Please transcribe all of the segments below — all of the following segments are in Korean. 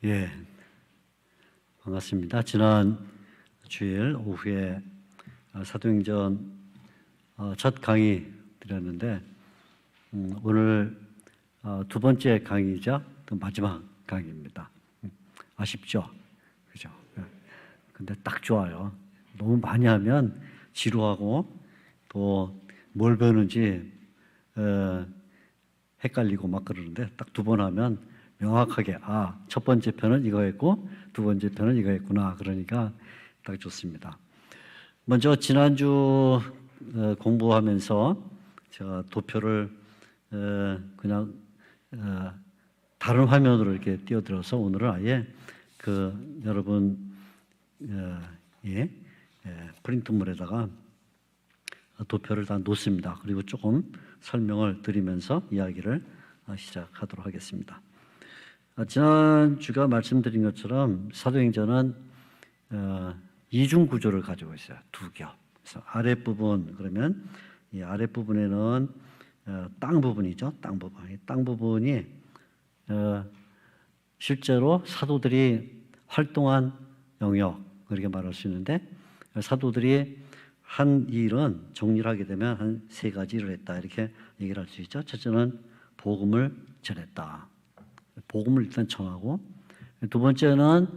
예, 반갑습니다. 지난 주일 오후에 사도행전 첫 강의 드렸는데 오늘 두 번째 강의이자 또 마지막 강의입니다. 아쉽죠? 그죠? 근데 딱 좋아요. 너무 많이 하면 지루하고 또 뭘 배우는지 헷갈리고 막 그러는데 딱 두 번 하면 명확하게 첫 번째 편은 이거였고 두 번째 편은 이거였구나. 그러니까 딱 좋습니다. 먼저 지난주 공부하면서 제가 도표를 그냥 다른 화면으로 이렇게 띄워드려서 오늘은 아예 여러분 프린트물에다가 도표를 다 놓습니다. 그리고 조금 설명을 드리면서 이야기를 시작하도록 하겠습니다. 지난주가 말씀드린 것처럼 사도행전은 이중 구조를 가지고 있어요. 두 겹. 그래서 아랫부분, 그러면 이 아랫부분에는 땅 부분이죠. 땅 부분. 이 땅 부분이 실제로 사도들이 활동한 영역, 그렇게 말할 수 있는데, 사도들이 한 일은 정리를 하게 되면 한 세 가지를 했다. 이렇게 얘기를 할 수 있죠. 첫째는 복음을 전했다. 복음을 일단 전하고, 두 번째는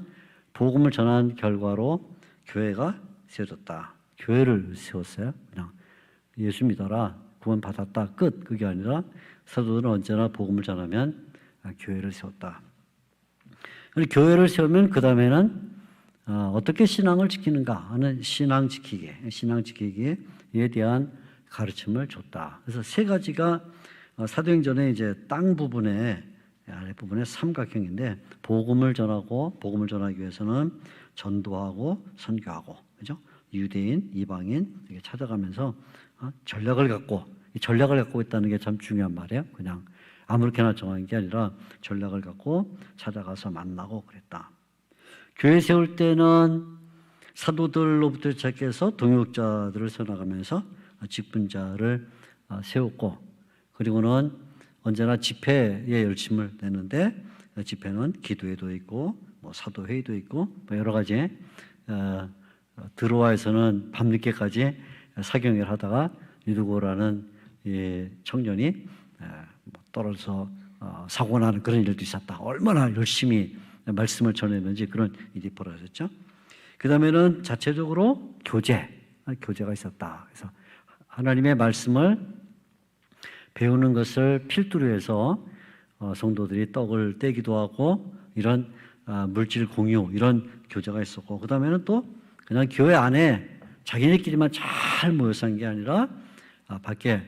복음을 전한 결과로 교회가 세워졌다. 교회를 세웠어요. 그냥 예수 믿어라, 구원 받았다, 끝. 그게 아니라 사도들은 언제나 복음을 전하면 교회를 세웠다. 교회를 세우면 그 다음에는 어떻게 신앙을 지키는가 하는 신앙 지키기에 대한 가르침을 줬다. 그래서 세 가지가 사도행전의 이제 땅 부분에 아랫부분에 삼각형인데, 복음을 전하기 위해서는 전도하고 선교하고, 그죠? 유대인, 이방인 이렇게 찾아가면서 전략을 갖고 있다는 게 참 중요한 말이에요. 그냥 아무렇게나 정한 게 아니라 전략을 갖고 찾아가서 만나고 그랬다. 교회 세울 때는 사도들로부터 시작해서 동역자들을 세워나가면서 직분자를 세웠고, 그리고는 언제나 집회에 열심을 내는데, 집회는 기도회도 있고 사도회의도 있고 여러 가지, 드로아에서는 밤늦게까지 사경회를 하다가 유두고라는 청년이 떨어져서 사고 나는 그런 일도 있었다. 얼마나 열심히 말씀을 전했는지 그런 일이 벌어졌죠. 그 다음에는 자체적으로 교제가 있었다. 그래서 하나님의 말씀을 배우는 것을 필두로 해서 성도들이 떡을 떼기도 하고 이런 물질 공유, 이런 교제가 있었고, 그 다음에는 또 그냥 교회 안에 자기네끼리만 잘 모여서 한 게 아니라 밖에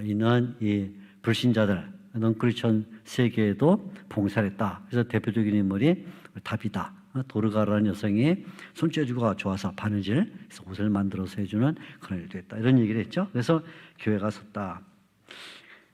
있는 이 불신자들, 넌크리스천 세계에도 봉사를 했다. 그래서 대표적인 인물이 다비다, 도르가라는 여성이 손재주가 좋아서 바느질, 그래서 옷을 만들어서 해주는 그런 일도 했다. 이런 얘기를 했죠. 그래서 교회가 섰다.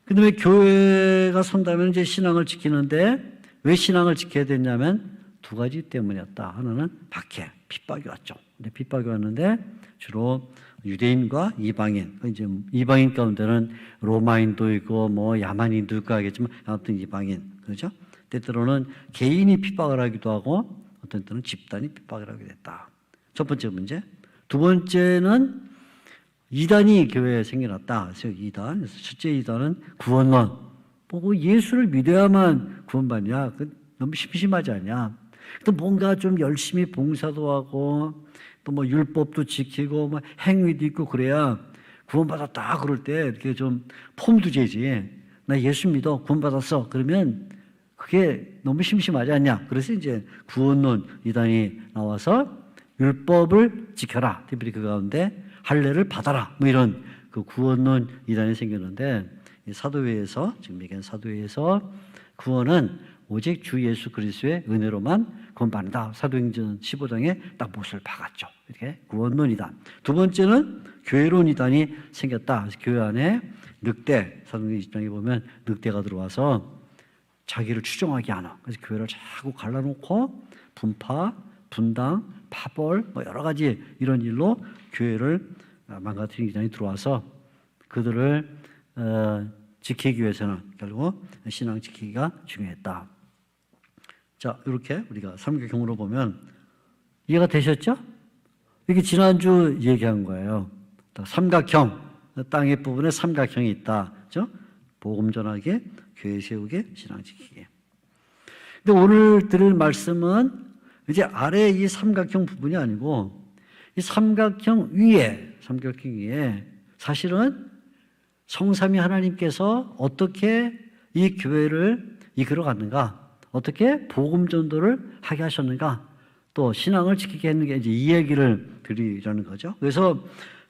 근데 왜 교회가 선다면 이제 신앙을 지키는데, 왜 신앙을 지켜야 됐냐면 두 가지 때문이었다. 하나는 박해, 핍박이 왔죠. 근데 핍박이 왔는데 주로 유대인과 이방인, 이제 이방인 가운데는 로마인도 있고 야만인도 있고 하겠지만 아무튼 이방인, 그렇죠? 때때로는 개인이 핍박을 하기도 하고 어떤 때는 집단이 핍박을 하게 됐다. 첫 번째 문제. 두 번째는 이단이 교회에 생겨났다. 그래서 이단. 그래서 첫째 이단은 구원론. 보고 예수를 믿어야만 구원받냐? 너무 심심하지 않냐? 또 뭔가 좀 열심히 봉사도 하고 또 율법도 지키고 행위도 있고 그래야 구원받았다 그럴 때 이렇게 좀 폼도 재지. 나 예수 믿어, 구원받았어. 그러면 그게 너무 심심하지 않냐? 그래서 이제 구원론 이단이 나와서 율법을 지켜라. 특별히 그 가운데 할례를 받아라. 이런 그 구원론 이단이 생겼는데, 사도회에서, 지금 얘기한 사도회에서 구원은 오직 주 예수 그리스도의 은혜로만 구원받는다. 사도행전 15장에 딱 못을 박았죠. 이렇게 구원론 이단. 두 번째는 교회론 이단이 생겼다. 교회 안에 늑대, 사도행전 20장에 보면 늑대가 들어와서 자기를 추종하게 하는, 그래서 교회를 자꾸 갈라놓고 분파, 분당, 파벌 여러 가지 이런 일로 교회를 망가뜨리는 이단이 들어와서 그들을 지키기 위해서는 결국 신앙 지키기가 중요했다. 자, 이렇게 우리가 삼각형으로 보면 이해가 되셨죠? 이게 지난주 얘기한 거예요. 삼각형, 땅의 부분에 삼각형이 있다. 그죠? 복음 전하기, 교회 세우기, 신앙 지키기. 근데 오늘 들을 말씀은 이제 아래 이 삼각형 부분이 아니고 이 삼각형 위에 사실은 성삼위 하나님께서 어떻게 이 교회를 이끌어 갔는가, 어떻게 복음 전도를 하게 하셨는가, 또 신앙을 지키게 했는가, 이제 이 얘기를 드리려는 거죠. 그래서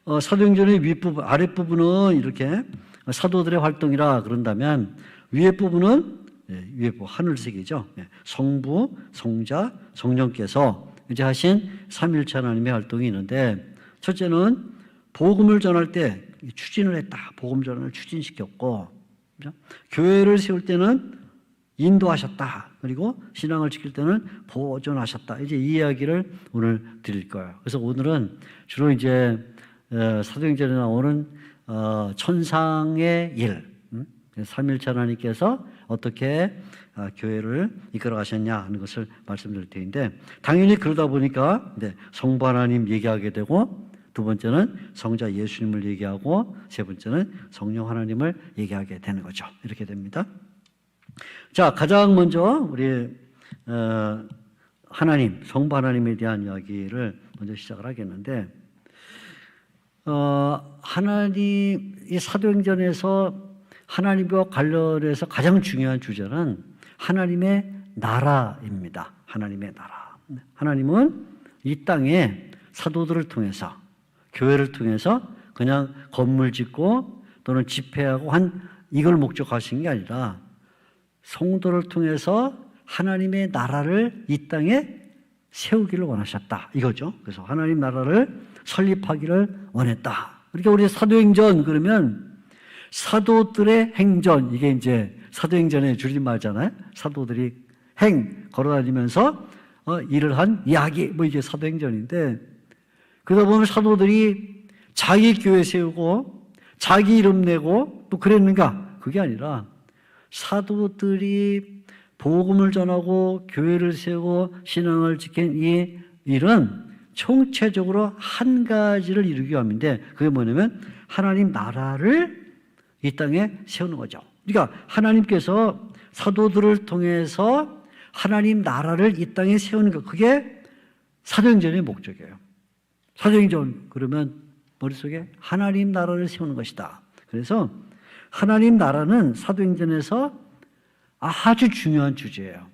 사도행전의 윗부분, 아랫부분은 이렇게 사도들의 활동이라 그런다면 위에 부분은 위에 부분 하늘색이죠. 성부, 성자, 성령께서 이제 하신 삼일체 하나님의 활동이 있는데, 첫째는 복음을 전할 때 추진을 했다. 복음 전을 추진시켰고, 그렇죠? 교회를 세울 때는 인도하셨다. 그리고 신앙을 지킬 때는 보존하셨다. 이제 이 이야기를 오늘 드릴 거예요. 그래서 오늘은 주로 이제 사도행전에 나오는 천상의 일, 삼일체 하나님께서 어떻게 교회를 이끌어 가셨냐 하는 것을 말씀드릴 텐데, 당연히 그러다 보니까 성부 하나님 얘기하게 되고, 두 번째는 성자 예수님을 얘기하고, 세 번째는 성령 하나님을 얘기하게 되는 거죠. 이렇게 됩니다. 자, 가장 먼저 우리 하나님, 성부 하나님에 대한 이야기를 먼저 시작을 하겠는데, 하나님, 이 사도행전에서 하나님과 관련해서 가장 중요한 주제는 하나님의 나라입니다. 하나님의 나라. 하나님은 이 땅에 사도들을 통해서, 교회를 통해서 그냥 건물 짓고 또는 집회하고 이걸 목적하신 게 아니라 성도를 통해서 하나님의 나라를 이 땅에 세우기를 원하셨다. 이거죠. 그래서 하나님 나라를 설립하기를 원했다. 그러니까 우리 사도행전 그러면 사도들의 행전, 이게 이제 사도행전의 줄임말잖아요. 사도들이 걸어다니면서 일을 한 이야기, 뭐 이게 사도행전인데, 그러다 보면 사도들이 자기 교회 세우고 자기 이름 내고 또 그랬는가? 그게 아니라 사도들이 복음을 전하고 교회를 세우고 신앙을 지킨 이 일은 총체적으로 한 가지를 이루기 위함인데, 그게 뭐냐면 하나님 나라를 이 땅에 세우는 거죠. 그러니까 하나님께서 사도들을 통해서 하나님 나라를 이 땅에 세우는 것, 그게 사도행전의 목적이에요. 사도행전 그러면 머릿속에 하나님 나라를 세우는 것이다. 그래서 하나님 나라는 사도행전에서 아주 중요한 주제예요.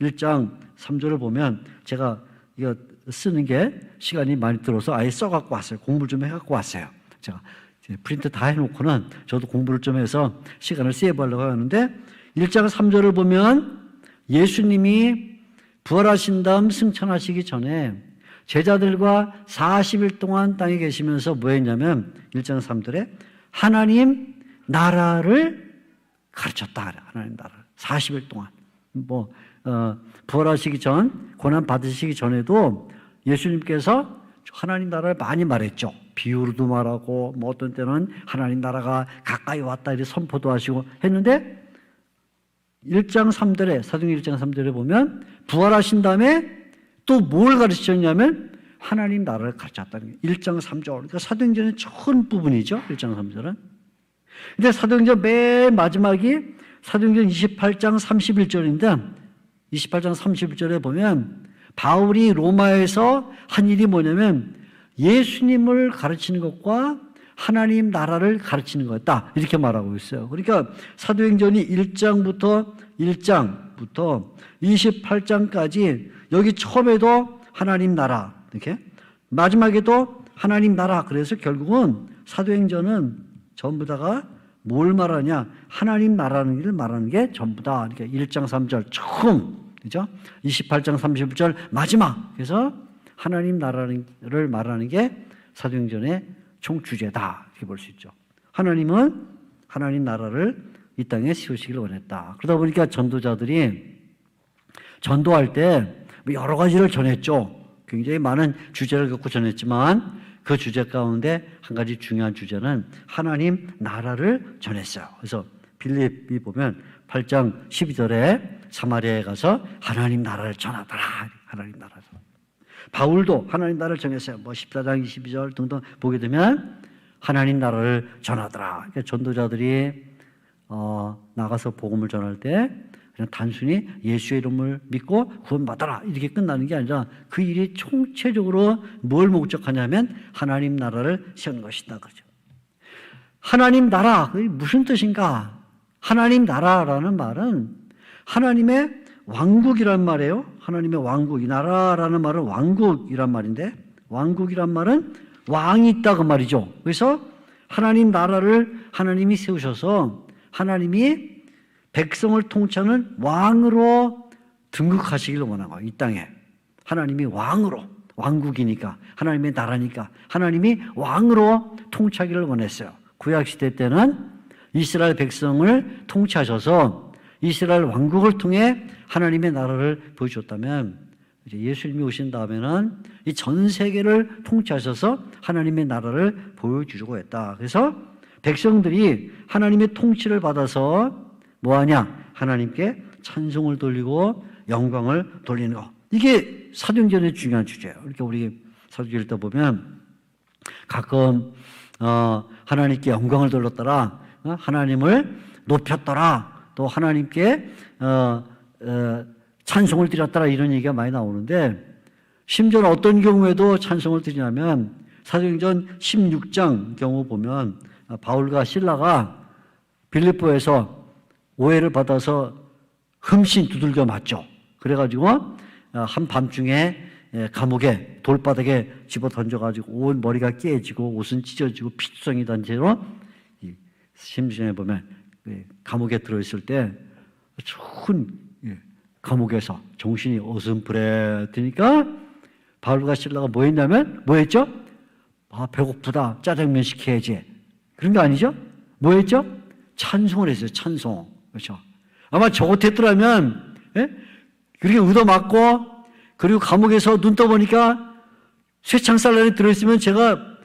1장 3절을 보면, 제가 이거 쓰는 게 시간이 많이 들어서 아예 써갖고 왔어요. 공부를 좀 해갖고 왔어요. 제가 프린트 다 해놓고는 저도 공부를 좀 해서 시간을 세이브하려고 하는데, 1장 3절을 보면 예수님이 부활하신 다음 승천하시기 전에 제자들과 40일 동안 땅에 계시면서 뭐 했냐면 1장 3절에 하나님 나라를 가르쳤다. 하나님 나라를 40일 동안 부활하시기 전, 고난 받으시기 전에도 예수님께서 하나님 나라를 많이 말했죠. 비유로도 말하고, 뭐 어떤 때는 하나님 나라가 가까이 왔다 이렇게 선포도 하시고 했는데, 1장 3절에, 사도행전 1장 3절에 보면 부활하신 다음에 또 뭘 가르치셨냐면 하나님 나라를 가르쳤다는 거예요. 1장 3절. 그러니까 사도행전의 첫 부분이죠. 1장 3절은. 근데 사도행전 맨 마지막이 사도행전 28장 31절인데, 28장 31절에 보면 바울이 로마에서 한 일이 뭐냐면 예수님을 가르치는 것과 하나님 나라를 가르치는 거였다. 이렇게 말하고 있어요. 그러니까 사도행전이 1장부터 28장까지 여기 처음에도 하나님 나라, 이렇게 마지막에도 하나님 나라. 그래서 결국은 사도행전은 전부 다가 뭘 말하냐? 하나님 나라는 일을 말하는 게 전부다. 그러니까 1장 3절 처음, 그죠? 28장 31절 마지막. 그래서 하나님 나라를 말하는 게 사도행전의 총 주제다. 이렇게 볼 수 있죠. 하나님은 하나님 나라를 이 땅에 세우시기를 원했다. 그러다 보니까 전도자들이 전도할 때 여러 가지를 전했죠. 굉장히 많은 주제를 갖고 전했지만 그 주제 가운데 한 가지 중요한 주제는 하나님 나라를 전했어요. 그래서 빌립이 보면 8장 12절에 사마리아에 가서 하나님 나라를 전하더라. 하나님 나라를. 바울도 하나님 나라를 정했어요. 뭐 14장 22절 등등 보게 되면 하나님 나라를 전하더라. 그러니까 전도자들이 나가서 복음을 전할 때 그냥 단순히 예수의 이름을 믿고 구원받아라 이렇게 끝나는 게 아니라 그 일이 총체적으로 뭘 목적하냐면 하나님 나라를 세우는 것이다. 그렇죠. 하나님 나라, 그게 무슨 뜻인가? 하나님 나라라는 말은 하나님의 왕국이란 말이에요. 하나님의 왕국, 이 나라라는 말은 왕국이란 말인데 왕국이란 말은 왕이 있다 그 말이죠. 그래서 하나님 나라를 하나님이 세우셔서 하나님이 백성을 통치하는 왕으로 등극하시길 원하고 이 땅에 하나님이 왕으로 왕국이니까 하나님의 나라니까 하나님이 왕으로 통치하기를 원했어요. 구약시대 때는 이스라엘 백성을 통치하셔서 이스라엘 왕국을 통해 하나님의 나라를 보여줬다면 이제 예수님이 오신 다음에는 이 전 세계를 통치하셔서 하나님의 나라를 보여주려고 했다. 그래서 백성들이 하나님의 통치를 받아서 뭐하냐? 하나님께 찬송을 돌리고 영광을 돌리는 것. 이게 사도행전의 중요한 주제예요. 이렇게 우리 사도행전 읽다 보면 가끔 하나님께 영광을 돌렸더라, 하나님을 높였더라, 또 하나님께 찬송을 드렸더라 이런 얘기가 많이 나오는데 심지어는 어떤 경우에도 찬송을 드리냐면 사도행전 16장 경우 보면 바울과 실라가 빌립보에서 오해를 받아서 흠씬 두들겨 맞죠. 그래가지고 한밤중에 감옥에 돌바닥에 집어 던져가지고 온 머리가 깨지고 옷은 찢어지고 피투성이 난 채로 심지어에 보면 감옥에 들어있을 때 좋은 감옥에서 정신이 어슴푸레드니까 바울과 실라가 뭐 했냐면 뭐 했죠? 배고프다 짜장면 시켜야지 그런 거 아니죠? 뭐 했죠? 찬송을 했어요. 찬송. 그렇죠? 아마 저 같았더라면 그렇게 얻어맞고 그리고 감옥에서 눈 떠보니까 쇠창살 안에 들어있으면 제가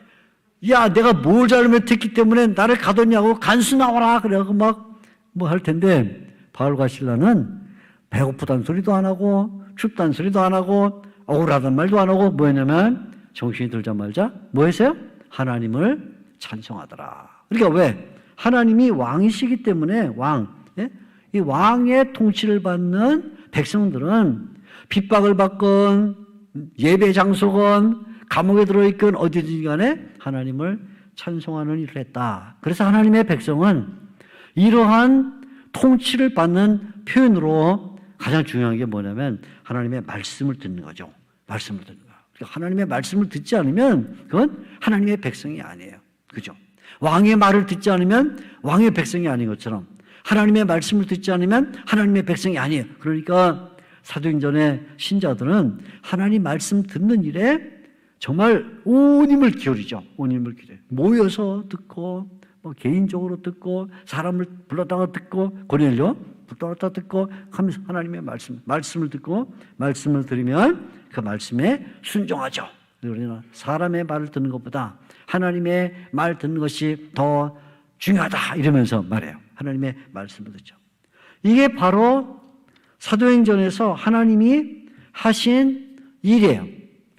내가 뭘 잘못했기 때문에 나를 가뒀냐고 간수 나와라 그래갖고 막 뭐 할 텐데 바울과 실라는 배고프다는 소리도 안 하고 춥다는 소리도 안 하고 억울하다는 말도 안 하고 뭐였냐면 정신이 들자마자 뭐 했어요? 하나님을 찬송하더라. 그러니까 왜? 하나님이 왕이시기 때문에 이 왕의 통치를 받는 백성들은 핍박을 받건 예배 장소건 감옥에 들어있건 어디든지 간에 하나님을 찬송하는 일을 했다. 그래서 하나님의 백성은 이러한 통치를 받는 표현으로 가장 중요한 게 뭐냐면 하나님의 말씀을 듣는 거죠. 말씀을 듣는 거. 그러니까 하나님의 말씀을 듣지 않으면 그건 하나님의 백성이 아니에요. 그죠? 왕의 말을 듣지 않으면 왕의 백성이 아닌 것처럼 하나님의 말씀을 듣지 않으면 하나님의 백성이 아니에요. 그러니까 사도행전의 신자들은 하나님 말씀 듣는 일에 정말 온 힘을 기울이죠. 온 힘을 기울여요. 모여서 듣고 뭐 개인적으로 듣고 사람을 불렀다가 듣고 고넬료 불렀다가 듣고 하면서 하나님의 말씀을 듣고 말씀을 들으면 그 말씀에 순종하죠. 우리는 사람의 말을 듣는 것보다 하나님의 말 듣는 것이 더 중요하다 이러면서 말해요. 하나님의 말씀을 듣죠. 이게 바로 사도행전에서 하나님이 하신 일이에요.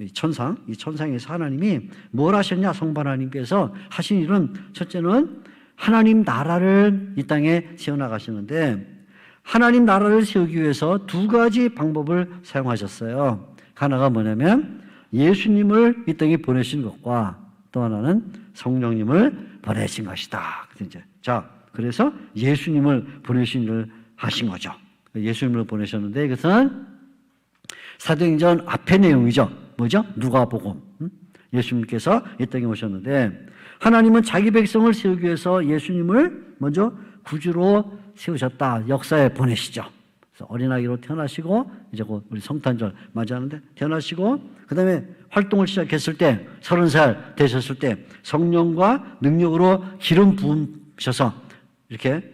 이 천상에서 하나님이 뭘 하셨냐? 성부 하나님께서 하신 일은 첫째는 하나님 나라를 이 땅에 세워나가시는데 하나님 나라를 세우기 위해서 두 가지 방법을 사용하셨어요. 하나가 뭐냐면 예수님을 이 땅에 보내신 것과 또 하나는 성령님을 보내신 것이다. 그래서 예수님을 보내신 일을 하신 거죠. 예수님을 보내셨는데 이것은 사도행전 앞의 내용이죠. 뭐죠? 누가복음. 예수님께서 이 땅에 오셨는데 하나님은 자기 백성을 세우기 위해서 예수님을 먼저 구주로 세우셨다. 역사에 보내시죠. 그래서 어린아이로 태어나시고 이제 곧 우리 성탄절 맞이하는데 태어나시고 그 다음에 활동을 시작했을 때 30살 되셨을 때 성령과 능력으로 기름 부으셔서 이렇게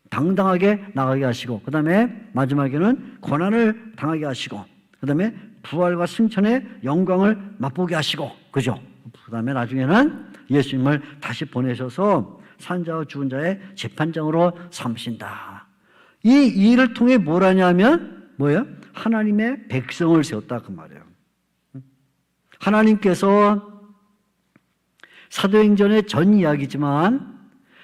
당당하게 나가게 하시고 그 다음에 마지막에는 고난을 당하게 하시고 그 다음에 부활과 승천의 영광을 맛보게 하시고 그죠? 그 다음에 나중에는 예수님을 다시 보내셔서 산자와 죽은 자의 재판장으로 삼으신다. 이 일을 통해 뭘 하냐면 뭐예요? 하나님의 백성을 세웠다 그 말이에요. 하나님께서 사도행전의 전 이야기지만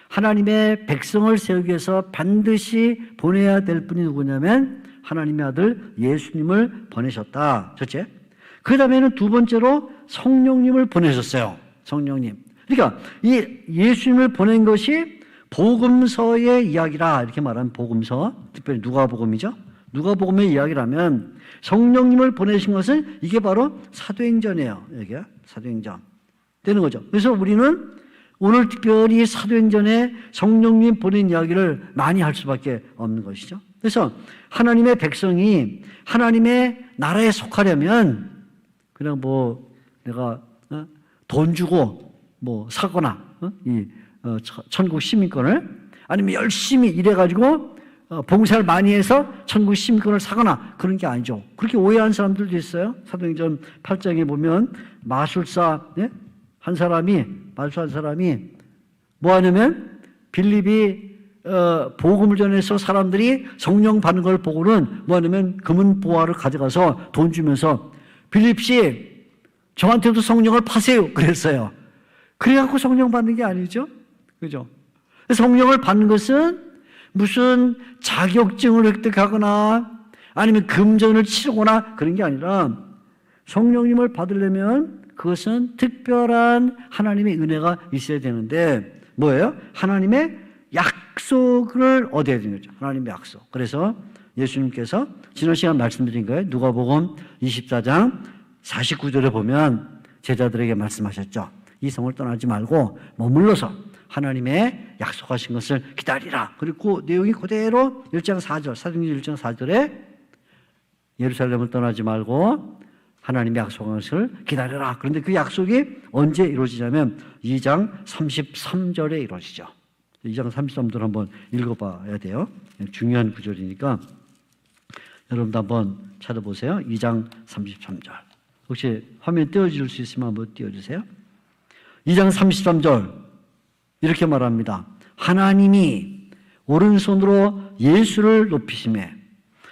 하나님의 백성을 세우기 위해서 반드시 보내야 될 분이 누구냐면 하나님의 아들 예수님을 보내셨다. 첫째. 그 다음에는 두 번째로 성령님을 보내셨어요. 성령님. 그러니까 이 예수님을 보낸 것이 복음서의 이야기라 이렇게 말하면 복음서, 특별히 누가복음이죠. 누가복음의 이야기라면 성령님을 보내신 것은 이게 바로 사도행전이에요. 이게 사도행전 되는 거죠. 그래서 우리는 오늘 특별히 사도행전에 성령님 보낸 이야기를 많이 할 수밖에 없는 것이죠. 그래서 하나님의 백성이 하나님의 나라에 속하려면 그냥 뭐 내가 돈 주고 뭐 사거나 천국 시민권을 아니면 열심히 일해가지고 봉사를 많이 해서 천국 시민권을 사거나 그런 게 아니죠. 그렇게 오해한 사람들도 있어요. 사도행전 8장에 보면 마술사 한 사람이 뭐 하냐면 빌립이 복음을 전해서 사람들이 성령 받는 걸 보고는 뭐 하냐면 금은 보화를 가져가서 돈 주면서 빌립씨 저한테도 성령을 파세요 그랬어요. 그래갖고 성령 받는 게 아니죠. 그죠? 성령을 받는 것은 무슨 자격증을 획득하거나 아니면 금전을 치르거나 그런 게 아니라 성령님을 받으려면 그것은 특별한 하나님의 은혜가 있어야 되는데 뭐예요? 하나님의 약속을 얻어야 되는 거죠. 하나님의 약속. 그래서 예수님께서 지난 시간 말씀드린 거예요. 누가복음 24장 49절에 보면 제자들에게 말씀하셨죠. 이 성을 떠나지 말고 머물러서 하나님의 약속하신 것을 기다리라. 그리고 그 내용이 그대로 1장 4절, 사도행전 1장 4절에 예루살렘을 떠나지 말고 하나님의 약속한 것을 기다려라. 그런데 그 약속이 언제 이루어지냐면 2장 33절에 이루어지죠. 2장 33절 한번 읽어봐야 돼요. 중요한 구절이니까 여러분도 한번 찾아보세요. 2장 33절. 혹시 화면 띄워줄 수 있으면 한번 띄워주세요. 2장 33절 이렇게 말합니다. 하나님이 오른손으로 예수를 높이시매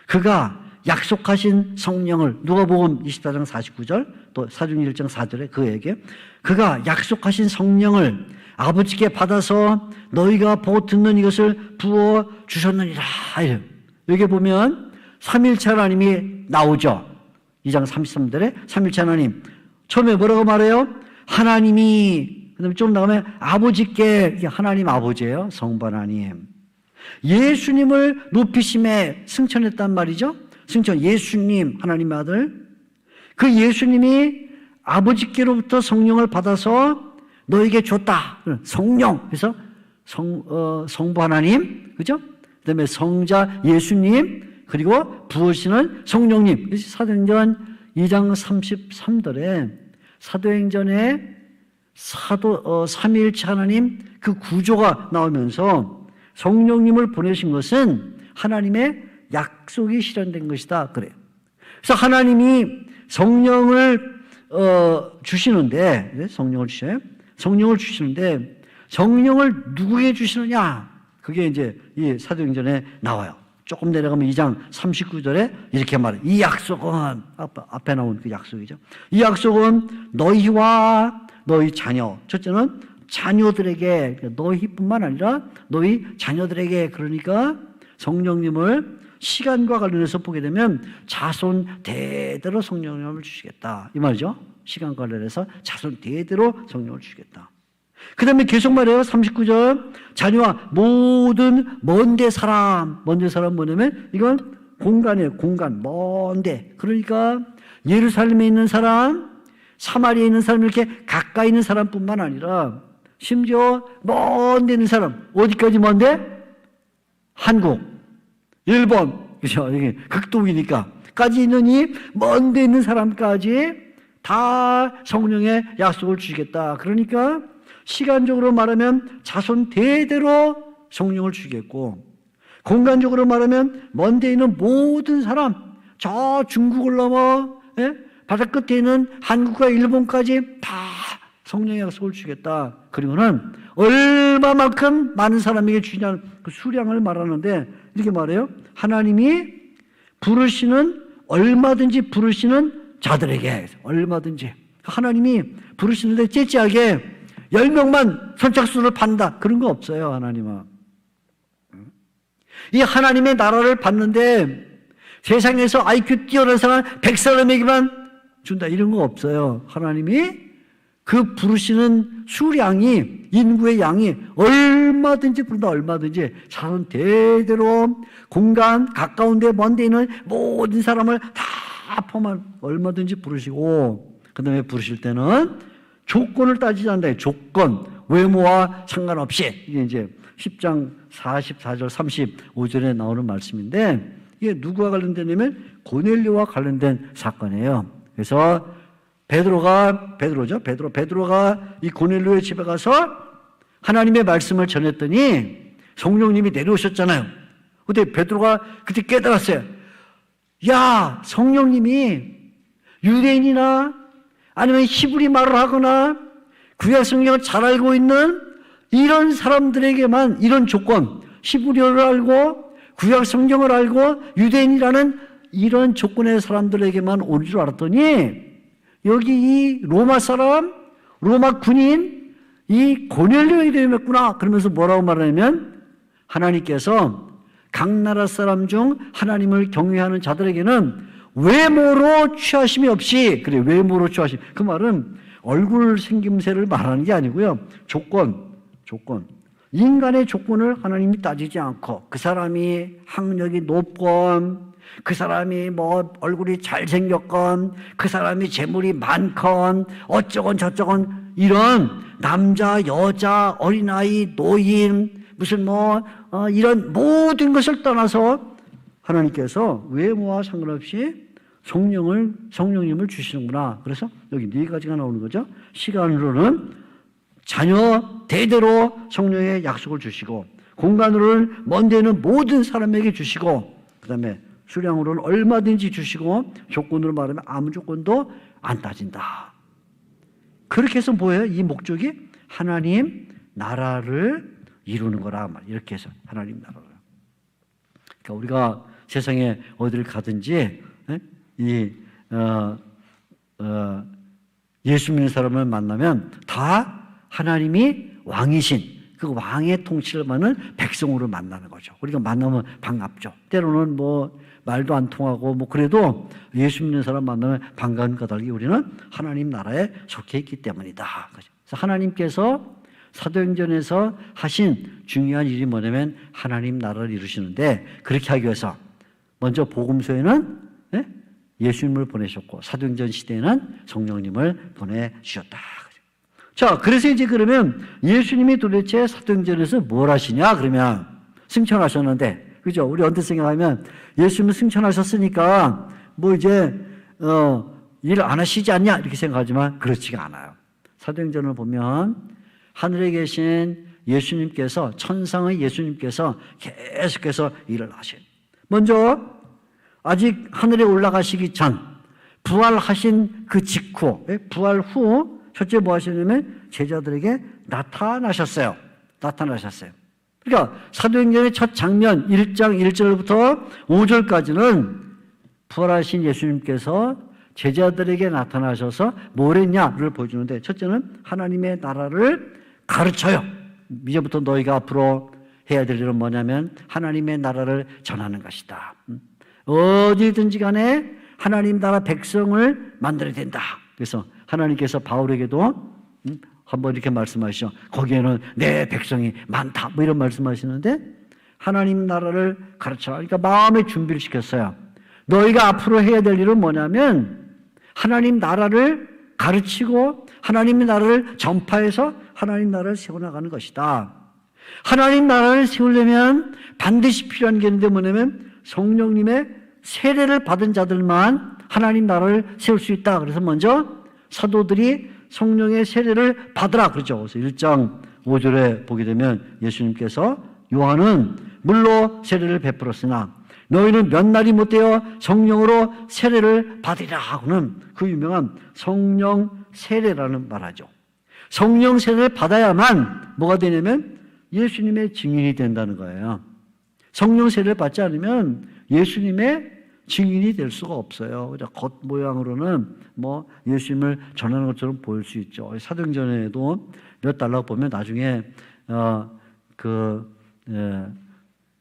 그가 약속하신 성령을 누가복음 24장 49절 또 사도행전 1장 4절에 그에게 그가 약속하신 성령을 아버지께 받아서 너희가 보고 듣는 이것을 부어 주셨느니라. 여기 보면 삼일체 하나님이 나오죠. 2장 33절에 삼일체 하나님 처음에 뭐라고 말해요? 하나님이 그다음에 좀 나가면 아버지께 이게 하나님 아버지예요. 성부 하나님. 예수님을 높이심에 승천했단 말이죠. 승천 예수님 하나님의 아들. 그 예수님이 아버지께로부터 성령을 받아서 너에게 줬다. 성령. 그래서 성부 하나님, 그죠? 그다음에 성자 예수님 그리고 부으시는 성령님. 사도행전 2장 33절에 사도행전에 삼위일체 하나님 그 구조가 나오면서 성령님을 보내신 것은 하나님의 약속이 실현된 것이다. 그래요. 그래서 하나님이 성령을 주시는데 성령을 주셔요. 성령을 주시는데 성령을 누구에게 주시느냐? 그게 이제 이 사도행전에 나와요. 조금 내려가면 2장 39절에 이렇게 말해요. 이 약속은 앞에 나온 그 약속이죠. 이 약속은 너희와 너희 자녀. 첫째는 자녀들에게 너희뿐만 아니라 너희 자녀들에게 그러니까 성령님을 시간과 관련해서 보게 되면 자손 대대로 성령님을 주시겠다. 이 말이죠. 시간과 관련해서 자손 대대로 성령을 주시겠다. 그 다음에 계속 말해요. 39절 자녀와 모든 먼데 사람. 먼데 사람 뭐냐면 이건 공간이에요. 공간. 먼데. 그러니까 예루살렘에 있는 사람 사마리아에 있는 사람 이렇게 가까이 있는 사람뿐만 아니라 심지어 먼데 있는 사람 어디까지 먼데? 한국, 일본, 그죠? 이게 극동이니까 까지 있는 이 먼데 있는 사람까지 다 성령의 약속을 주시겠다. 그러니까 시간적으로 말하면 자손 대대로 성령을 주시겠고 공간적으로 말하면 먼데 있는 모든 사람 저 중국을 넘어 바다 끝에 있는 한국과 일본까지 다 성령의 약속을 주겠다. 그리고는 얼마만큼 많은 사람에게 주냐는 그 수량을 말하는데 이렇게 말해요. 하나님이 부르시는 얼마든지 부르시는 자들에게 얼마든지 하나님이 부르시는데 째째하게 10명만 선착순을 판다. 그런 거 없어요. 하나님은. 이 하나님의 나라를 받는데 세상에서 IQ 뛰어난 사람 100사람에게만 준다. 이런 거 없어요. 하나님이 그 부르시는 수량이 인구의 양이 얼마든지 부른다. 얼마든지 사람 대대로 공간 가까운 데 먼 데 있는 모든 사람을 다 포함한 얼마든지 부르시고 그 다음에 부르실 때는 조건을 따지지 않는다. 조건 외모와 상관없이 이게 이제 10장 44절 35절에 나오는 말씀인데 이게 누구와 관련되냐면 고넬료와 관련된 사건이에요. 그래서 베드로가 이 고넬료의 집에 가서 하나님의 말씀을 전했더니 성령님이 내려오셨잖아요. 근데 베드로가 그때 깨달았어요. 야, 성령님이 유대인이나 아니면 히브리 말을 하거나 구약 성경을 잘 알고 있는 이런 사람들에게만 이런 조건, 히브리어를 알고 구약 성경을 알고 유대인이라는 이런 조건의 사람들에게만 올 줄 알았더니 여기 이 로마 사람, 로마 군인, 이 고넬료에게 되었구나. 그러면서 뭐라고 말하냐면 하나님께서 각 나라 사람 중 하나님을 경외하는 자들에게는 외모로 취하심이 없이, 그래, 외모로 취하심. 그 말은 얼굴 생김새를 말하는 게 아니고요. 조건. 인간의 조건을 하나님이 따지지 않고 그 사람이 학력이 높건 그 사람이 뭐 얼굴이 잘생겼건 그 사람이 재물이 많건 어쩌건 저쩌건 이런 남자, 여자, 어린아이, 노인 무슨 이런 모든 것을 떠나서 하나님께서 외모와 상관없이 성령님을 주시는구나. 그래서 여기 네 가지가 나오는 거죠. 시간으로는 자녀 대대로 성령의 약속을 주시고 공간으로는 먼 데는 모든 사람에게 주시고 그 다음에 수량으로는 얼마든지 주시고 조건으로 말하면 아무 조건도 안 따진다. 그렇게 해서 뭐예요? 이 목적이 하나님 나라를 이루는 거라. 이렇게 해서 하나님 나라를. 그러니까 우리가 세상에 어디를 가든지 예수 믿는 사람을 만나면 다 하나님이 왕이신 그 왕의 통치를 받는 백성으로 만나는 거죠. 우리가 만나면 반갑죠. 때로는 말도 안 통하고 그래도 예수 믿는 사람 만나면 반가운 까닭이 우리는 하나님 나라에 속해 있기 때문이다. 그래서 하나님께서 사도행전에서 하신 중요한 일이 뭐냐면 하나님 나라를 이루시는데 그렇게 하기 위해서 먼저 복음서에는 예수님을 보내셨고 사도행전 시대에는 성령님을 보내주셨다. 자, 그래서 이제 그러면 예수님이 도대체 사도행전에서 뭘 하시냐? 그러면 승천하셨는데 그죠? 우리 언뜻 생각하면 예수님은 승천하셨으니까 이제 일 안 하시지 않냐 이렇게 생각하지만 그렇지가 않아요. 사도행전을 보면 하늘에 계신 예수님께서 천상의 예수님께서 계속해서 일을 하신 먼저 아직 하늘에 올라가시기 전 부활하신 그 직후 부활 후 첫째 뭐 하시냐면 제자들에게 나타나셨어요. 그러니까 사도행전의 첫 장면 1장 1절부터 5절까지는 부활하신 예수님께서 제자들에게 나타나셔서 뭘 했냐를 보여주는데 첫째는 하나님의 나라를 가르쳐요. 이제부터 너희가 앞으로 해야 될 일은 뭐냐면 하나님의 나라를 전하는 것이다. 어디든지 간에 하나님 나라 백성을 만들어야 된다. 그래서 하나님께서 바울에게도 한번 이렇게 말씀하시죠. 거기에는 내 백성이 많다. 이런 말씀하시는데 하나님 나라를 가르쳐. 그러니까 마음의 준비를 시켰어요. 너희가 앞으로 해야 될 일은 뭐냐면 하나님 나라를 가르치고 하나님의 나라를 전파해서 하나님 나라를 세워나가는 것이다. 하나님 나라를 세우려면 반드시 필요한 게 있는데 뭐냐면 성령님의 세례를 받은 자들만 하나님 나라를 세울 수 있다. 그래서 먼저 사도들이 성령의 세례를 받으라 그러죠. 그래서 1장 5절에 보게 되면 예수님께서 요한은 물로 세례를 베풀었으나 너희는 몇 날이 못되어 성령으로 세례를 받으리라 하고는 그 유명한 성령 세례라는 말하죠. 성령 세례를 받아야만 뭐가 되냐면 예수님의 증인이 된다는 거예요. 성령 세례를 받지 않으면 예수님의 증인이 될 수가 없어요. 겉모양으로는 뭐 예수님을 전하는 것처럼 보일 수 있죠. 사도행전에도 몇 달라고 보면 나중에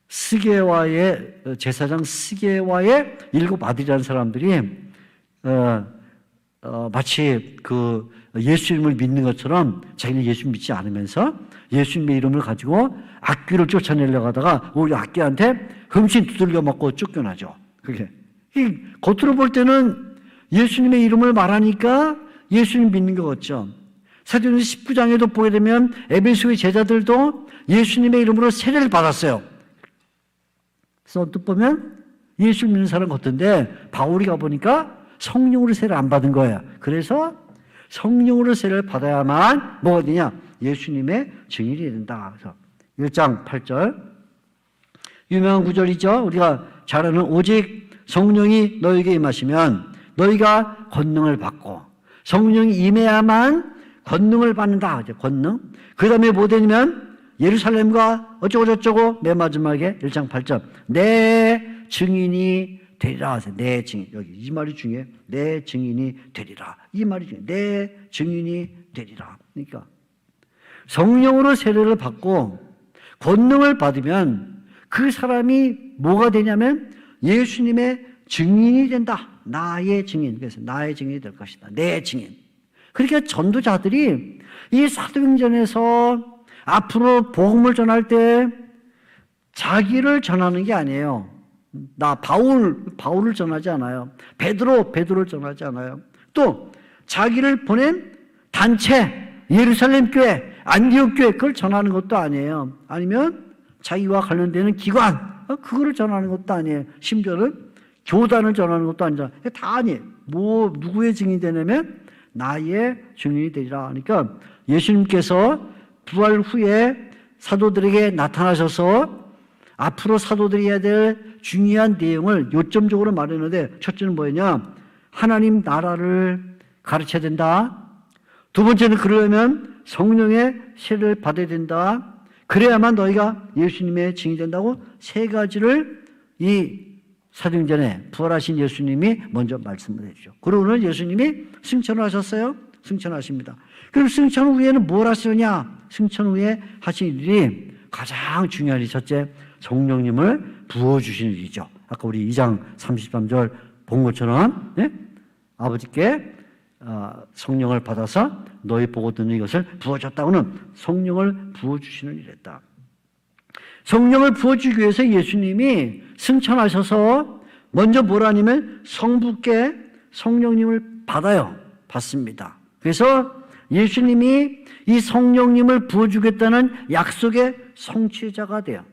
스게와의 제사장 스게와의 7 아들이라는 사람들이 마치 그 예수님을 믿는 것처럼 자기는 예수 믿지 않으면서 예수님의 이름을 가지고 악귀를 쫓아내려고 하다가 우리 악귀한테 흠씬 두들겨 맞고 쫓겨나죠. 그게 겉으로 볼 때는 예수님의 이름을 말하니까 예수님 믿는 것 같죠. 사도행전 19장에도 보게 되면 에베소의 제자들도 예수님의 이름으로 세례를 받았어요. 그래서 언뜻 보면 예수 믿는 사람 같은데 바울이 가보니까 성령으로 세례를 안 받은 거예요. 그래서 성령으로 세례를 받아야만 뭐가 되냐? 예수님의 증인이 된다. 그래서 1장 8절 유명한 구절이죠. 우리가 잘 아는 오직 성령이 너에게 임하시면 너희가 권능을 받고 성령이 임해야만 권능을 받는다. 권능. 그 다음에 뭐 되냐면 예루살렘과 어쩌고저쩌고 맨 마지막에 1장 8절 내 증인이 되리라. 내 증인. 여기 이 말이 중요해. 내 증인이 되리라. 이 말이 중요해. 내 증인이 되리라. 그러니까 성령으로 세례를 받고 권능을 받으면 그 사람이 뭐가 되냐면 예수님의 증인이 된다. 나의 증인. 그래서 나의 증인이 될 것이다. 내 증인. 그러니까 전도자들이 이 사도행전에서 앞으로 복음을 전할 때 자기를 전하는 게 아니에요. 나 바울을 전하지 않아요. 베드로를 전하지 않아요. 또 자기를 보낸 단체, 예루살렘 교회, 안디옥 교회 그걸 전하는 것도 아니에요. 아니면 자기와 관련되는 기관 그거를 전하는 것도 아니에요. 심지어는 교단을 전하는 것도 아니라 다 아니에요. 뭐 누구의 증인이 되냐면 나의 증인이 되리라. 그러니까 예수님께서 부활 후에 사도들에게 나타나셔서 앞으로 사도들이 해야 될 중요한 내용을 요점적으로 말했는데 첫째는 뭐냐? 하나님 나라를 가르쳐야 된다. 두 번째는 그러려면 성령의 세례를 받아야 된다. 그래야만 너희가 예수님의 증인이 된다고 세 가지를 이 사도행전에 부활하신 예수님이 먼저 말씀을 해주죠. 그러고는 예수님이 승천을 하셨어요. 승천하십니다. 그럼 승천 후에는 뭘 하시느냐? 승천 후에 하신 일이 가장 중요한 일이 첫째 성령님을 부어주시는 일이죠. 아까 우리 2장 33절 본 것처럼 아버지께 성령을 받아서 너희 보고 듣는 이것을 부어줬다고는 성령을 부어주시는 일이었다. 성령을 부어주기 위해서 예수님이 승천하셔서 먼저 뭐라 하냐면 성부께 성령님을 받습니다. 그래서 예수님이 이 성령님을 부어주겠다는 약속의 성취자가 돼요.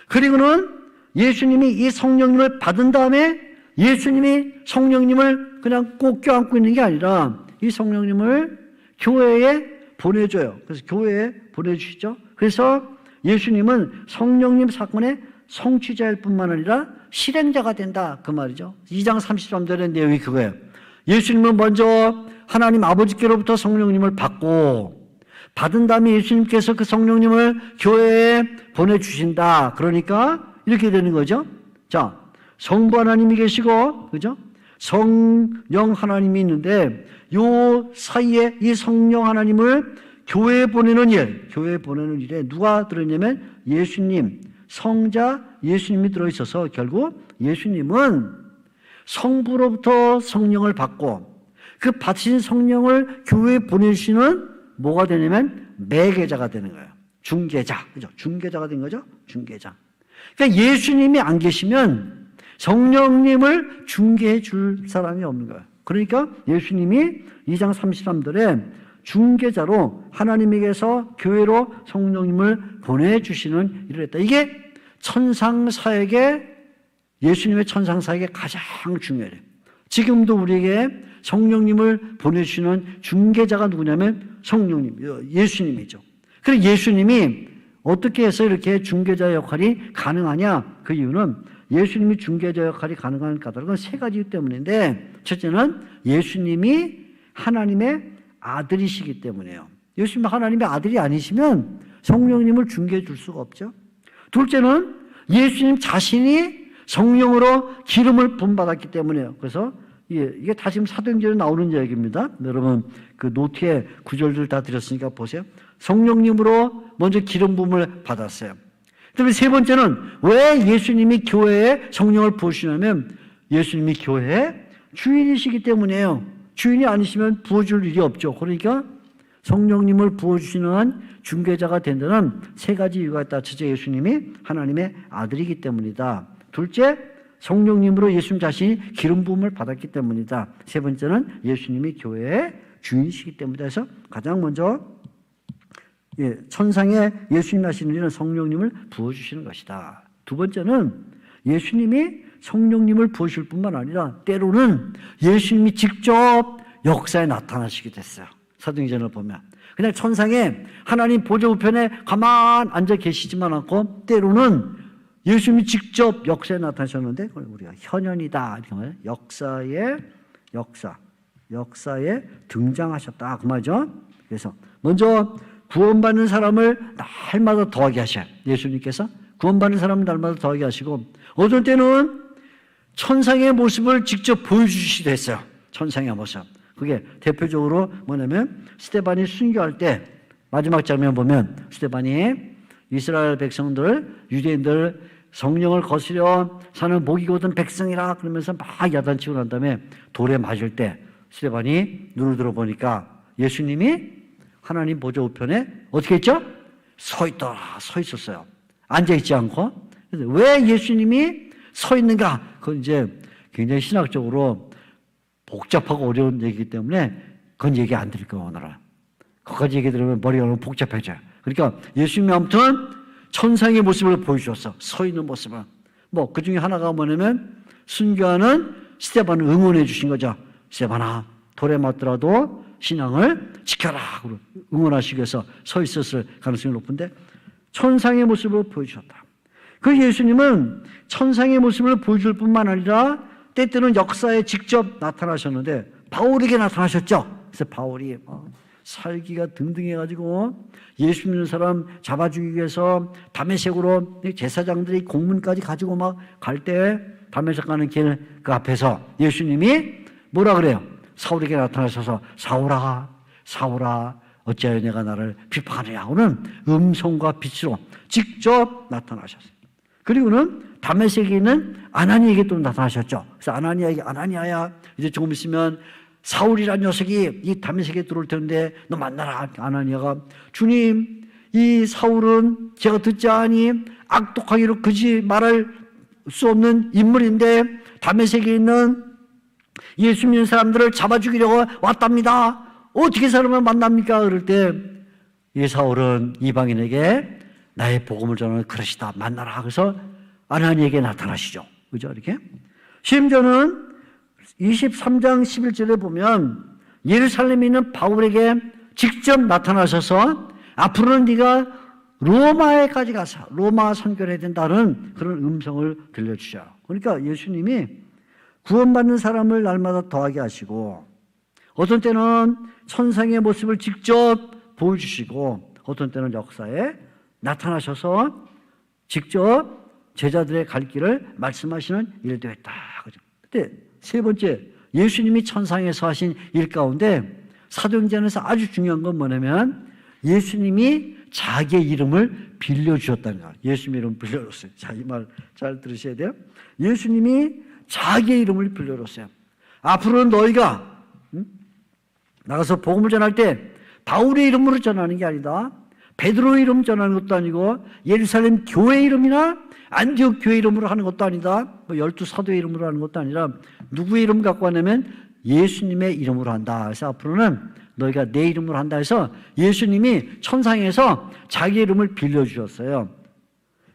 그리고는 예수님이 이 성령님을 받은 다음에 예수님이 성령님을 그냥 꼭 껴안고 있는 게 아니라 이 성령님을 교회에 보내줘요. 그래서 교회에 보내주시죠. 그래서 예수님은 성령님 사건의 성취자일 뿐만 아니라 실행자가 된다. 그 말이죠. 2장 33절의 내용이 그거예요. 예수님은 먼저 하나님 아버지께로부터 성령님을 받은 다음에 예수님께서 그 성령님을 교회에 보내주신다. 그러니까 이렇게 되는 거죠. 자, 성부 하나님이 계시고, 그죠? 성령 하나님이 있는데, 요 사이에 이 성령 하나님을 교회에 보내는 일에 누가 들어있냐면 예수님, 성자 예수님이 들어있어서 결국 예수님은 성부로부터 성령을 받고 그 받으신 성령을 교회에 보내주시는 뭐가 되냐면 매개자가 되는 거예요. 중개자. 그죠? 중개자가 된 거죠? 중개자. 그러니까 예수님이 안 계시면 성령님을 중개해 줄 사람이 없는 거예요. 그러니까 예수님이 2장 33절에 중개자로 하나님에게서 교회로 성령님을 보내주시는 일을 했다. 이게 천상사역의 예수님의 천상사역의 가장 중요해요. 지금도 우리에게 성령님을 보내주시는 중개자가 누구냐면 성령님, 예수님이죠. 그래서 예수님이 어떻게 해서 이렇게 중개자 역할이 가능하냐? 그 이유는 예수님이 중개자 역할이 가능한 까닭은 세 가지 때문인데 첫째는 예수님이 하나님의 아들이시기 때문이에요. 예수님 하나님의 아들이 아니시면 성령님을 중개해 줄 수가 없죠. 둘째는 예수님 자신이 성령으로 기름을 부음받았기 때문이에요. 그래서 이게 다 지금 사도행전에 나오는 이야기입니다. 여러분 그 노트에 구절들 다 드렸으니까 보세요. 성령님으로 먼저 기름 부음을 받았어요. 그다음에 세 번째는 왜 예수님이 교회에 성령을 부으시냐면 예수님이 교회의 주인이시기 때문이에요. 주인이 아니시면 부어줄 일이 없죠. 그러니까 성령님을 부어주시는 중개자가 된다는 세 가지 이유가 있다. 첫째, 예수님이 하나님의 아들이기 때문이다. 둘째, 성령님으로 예수님 자신이 기름 부음을 받았기 때문이다. 세 번째는 예수님이 교회의 주인이시기 때문이다. 그래서 가장 먼저 천상에 예수님 하시는 일은 성령님을 부어주시는 것이다. 두 번째는 예수님이 성령님을 부으실 뿐만 아니라 때로는 예수님이 직접 역사에 나타나시게 됐어요. 사도행전을 보면 그냥 천상에 하나님 보좌 우편에 가만 앉아 계시지만 않고 때로는 예수님이 직접 역사에 나타나셨는데 그걸 우리가 현현이다 이렇게 말해요. 역사에 등장하셨다 그 말이죠. 그래서 먼저 구원받는 사람을 날마다 더하게 하셔요. 예수님께서 구원받는 사람을 날마다 더하게 하시고 어떤 때는 천상의 모습을 직접 보여주시기도 했어요. 천상의 모습. 그게 대표적으로 뭐냐면 스데반이 순교할 때 마지막 장면 보면 스데반이 이스라엘 백성들, 유대인들 성령을 거스려 사는 목이 곧은 백성이라 그러면서 막 야단치고 난 다음에 돌에 맞을 때 스데반이 눈을 들어보니까 예수님이 하나님 보좌 우편에 어떻게 했죠? 서 있었어요. 앉아있지 않고. 그래서 왜 예수님이 서 있는가? 그건 이제 굉장히 신학적으로 복잡하고 어려운 얘기이기 때문에 그건 얘기 안 드릴 거예요, 오늘은. 그것까지 얘기 들으면 머리가 너무 복잡해져요. 그러니까 예수님이 아무튼 천상의 모습을 보여주셨어. 서 있는 모습을. 뭐, 그 중에 하나가 뭐냐면 순교하는 스데반을 응원해 주신 거죠. 스데반아, 돌에 맞더라도 신앙을 지켜라. 응원하시기 위해서 서 있었을 가능성이 높은데 천상의 모습을 보여주셨다. 그 예수님은 천상의 모습을 보여줄 뿐만 아니라 때때는 역사에 직접 나타나셨는데 바울에게 나타나셨죠. 그래서 바울이 살기가 등등해가지고 예수 믿는 사람 잡아 죽이기 위해서 다메섹으로 제사장들이 공문까지 가지고 막 갈 때 다메섹 가는 길 그 앞에서 예수님이 뭐라 그래요? 사울에게 나타나셔서 사울아 어찌하여 내가 나를 비판하느냐 하는 음성과 빛으로 직접 나타나셨어요. 그리고는 다메섹에 있는 아나니에게 또 나타나셨죠. 그래서 아나니아에게 아나니아야 이제 조금 있으면 사울이라는 녀석이 이 다메섹에 들어올 텐데 너 만나라. 아나니아가 주님 이 사울은 제가 듣지 아니 악독하기로 그지 말할 수 없는 인물인데 다메섹에 있는 예수 믿는 사람들을 잡아 죽이려고 왔답니다. 어떻게 사람을 만납니까? 그럴 때 이 사울은 이방인에게 나의 복음을 전하는 그릇이다. 만나라. 그래서 아나니에게 나타나시죠. 그죠? 이렇게. 심지어는 23장 11절에 보면 예루살렘에 있는 바울에게 직접 나타나셔서 앞으로는 네가 로마에까지 가서 로마 선교를 해야 된다는 그런 음성을 들려주죠. 그러니까 예수님이 구원받는 사람을 날마다 더하게 하시고 어떤 때는 천상의 모습을 직접 보여주시고 어떤 때는 역사에 나타나셔서 직접 제자들의 갈 길을 말씀하시는 일도 했다. 그런데 세 번째 예수님이 천상에서 하신 일 가운데 사도행전에서 아주 중요한 건 뭐냐면 예수님이 자기의 이름을 빌려주셨다는 거예요. 예수님의 이름을 빌려줬어요. 자, 이 말 잘 들으셔야 돼요. 예수님이 자기의 이름을 빌려줬어요. 앞으로는 너희가 나가서 복음을 전할 때 바울의 이름으로 전하는 게 아니다. 베드로의 이름 전하는 것도 아니고 예루살렘 교회 이름이나 안디옥 교회 이름으로 하는 것도 아니다. 뭐 12 사도의 이름으로 하는 것도 아니라 누구의 이름 갖고 하냐면 예수님의 이름으로 한다. 그래서 앞으로는 너희가 내 이름으로 한다 해서 예수님이 천상에서 자기 이름을 빌려주셨어요.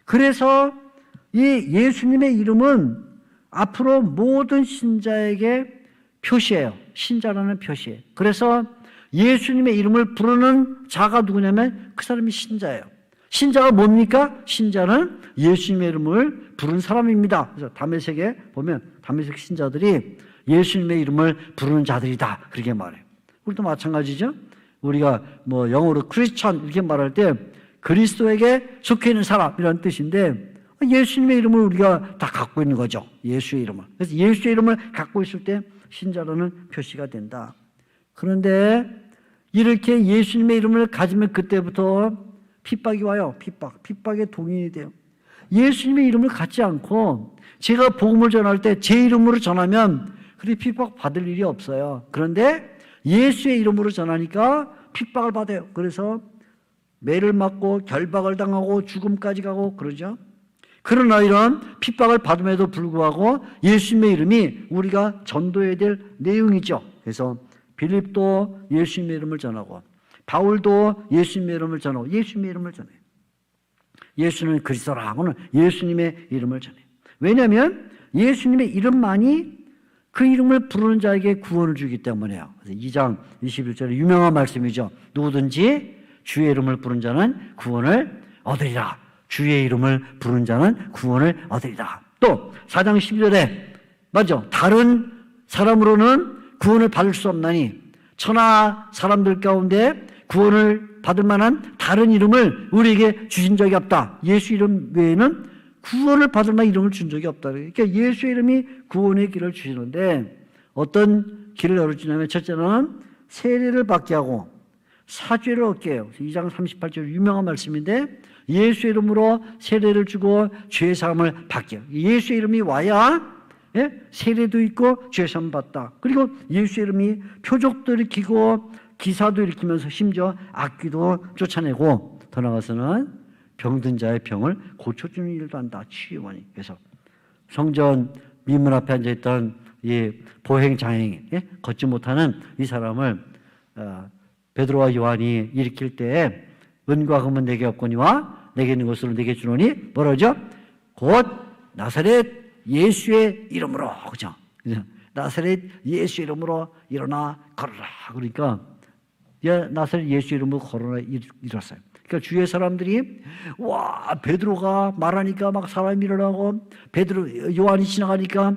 그래서 이 예수님의 이름은 앞으로 모든 신자에게 표시예요. 신자라는 표시예요. 그래서 예수님의 이름을 부르는 자가 누구냐면 그 사람이 신자예요. 신자가 뭡니까? 신자는 예수님의 이름을 부른 사람입니다. 그래서 다메섹에 보면 다메섹 신자들이 예수님의 이름을 부르는 자들이다. 그렇게 말해요. 우리도 마찬가지죠. 우리가 뭐 영어로 크리스찬 이렇게 말할 때 그리스도에게 속해 있는 사람이라는 뜻인데 예수님의 이름을 우리가 다 갖고 있는 거죠. 예수의 이름을. 그래서 예수의 이름을 갖고 있을 때 신자라는 표시가 된다. 그런데 이렇게 예수님의 이름을 가지면 그때부터 핍박이 와요. 핍박의 동인이 돼요. 예수님의 이름을 갖지 않고 제가 복음을 전할 때 제 이름으로 전하면 그리 핍박 받을 일이 없어요. 그런데 예수의 이름으로 전하니까 핍박을 받아요. 그래서 매를 맞고 결박을 당하고 죽음까지 가고 그러죠. 그러나 이런 핍박을 받음에도 불구하고 예수님의 이름이 우리가 전도해야 될 내용이죠. 그래서 빌립도 예수님의 이름을 전하고 바울도 예수님의 이름을 전하고 예수님의 이름을 전해요. 예수는 그리스도라고는 예수님의 이름을 전해요. 왜냐하면 예수님의 이름만이 그 이름을 부르는 자에게 구원을 주기 때문에요. 그래서 2장 21절에 유명한 말씀이죠. 누구든지 주의 이름을 부른 자는 구원을 얻으리라. 주의 이름을 부른 자는 구원을 얻으리라. 또 4장 12절에 맞죠? 다른 사람으로는 구원을 받을 수 없나니 천하 사람들 가운데 구원을 받을 만한 다른 이름을 우리에게 주신 적이 없다. 예수 이름 외에는 구원을 받을 만한 이름을 준 적이 없다. 그러니까 예수의 이름이 구원의 길을 주시는데 어떤 길을 열어주냐면 첫째는 세례를 받게 하고 사죄를 얻게 해요. 2장 38절 유명한 말씀인데 예수의 이름으로 세례를 주고 죄 사함을 받게 해요. 예수의 이름이 와야 세례도 있고 죄 사함 받다. 그리고 예수의 이름이 표적도 일으키고 기사도 일으키면서 심지어 악귀도 쫓아내고 더 나아가서는 병든 자의 병을 고쳐주는 일도 한다. 치유원이. 그래서 성전 미문 앞에 앉아있던 이 보행장애인, 걷지 못하는 이 사람을 베드로와 요한이 일으킬 때 은과 금은 내게 없거니와 내게 있는 것으로 내게 주노니 뭐라죠? 곧 나사렛 예수의 이름으로. 그죠? 나사렛 예수의 이름으로 일어나 걸어라. 그러니까 나사렛 예수 이름으로 걸어라 일었어요. 그러니까 주위의 사람들이 와 베드로가 말하니까 막 사람이 일어나고 베드로 요한이 지나가니까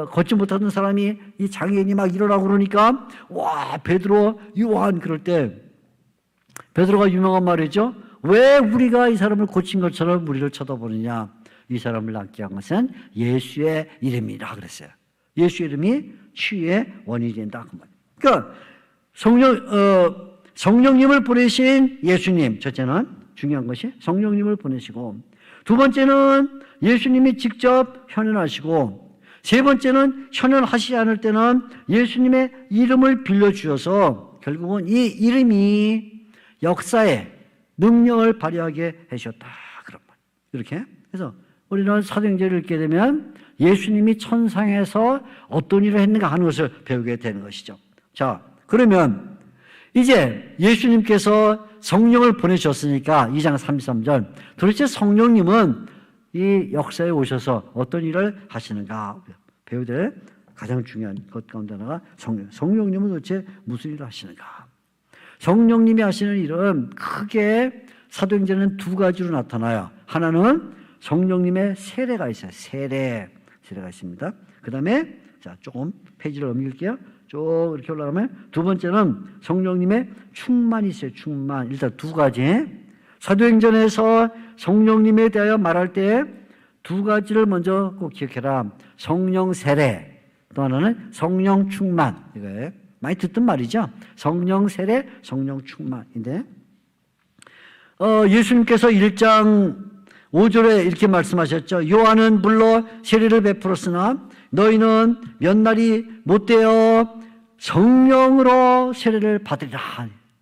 걷지 못하는 사람이 이 장애인이 막 일어나고 그러니까 와 베드로 요한 그럴 때 베드로가 유명한 말이죠. 왜 우리가 이 사람을 고친 것처럼 우리를 쳐다보느냐. 이 사람을 낫게 한 것은 예수의 이름이라 그랬어요. 예수의 이름이 치유의 원인이 된다. 그러니까 성령님을 보내신 예수님, 첫째는 중요한 것이 성령님을 보내시고 두 번째는 예수님이 직접 현현하시고 세 번째는 현현하시지 않을 때는 예수님의 이름을 빌려주셔서 결국은 이 이름이 역사에 능력을 발휘하게 하셨다. 그런 말. 이렇게 해서 우리는 사도행전을 읽게 되면 예수님이 천상에서 어떤 일을 했는가 하는 것을 배우게 되는 것이죠. 자, 그러면 이제 예수님께서 성령을 보내셨으니까 2장 33절 도대체 성령님은 이 역사에 오셔서 어떤 일을 하시는가 배워야 될 가장 중요한 것 가운데 하나가 성령님은 도대체 무슨 일을 하시는가. 성령님이 하시는 일은 크게 사도행전은 두 가지로 나타나요. 하나는 성령님의 세례가 있어요. 세례가 있습니다. 그 다음에 자 조금 페이지를 넘길게요. 쭉 이렇게 올라가면 두 번째는 성령님의 충만이 있어요. 충만. 일단 두 가지. 사도행전에서 성령님에 대하여 말할 때 두 가지를 먼저 꼭 기억해라. 성령 세례, 또 하나는 성령 충만. 이거예요. 많이 듣던 말이죠. 성령 세례, 성령 충만인데 예수님께서 1장 5절에 이렇게 말씀하셨죠. 요한은 물로 세례를 베풀었으나 너희는 몇 날이 못되어 성령으로 세례를 받으리라.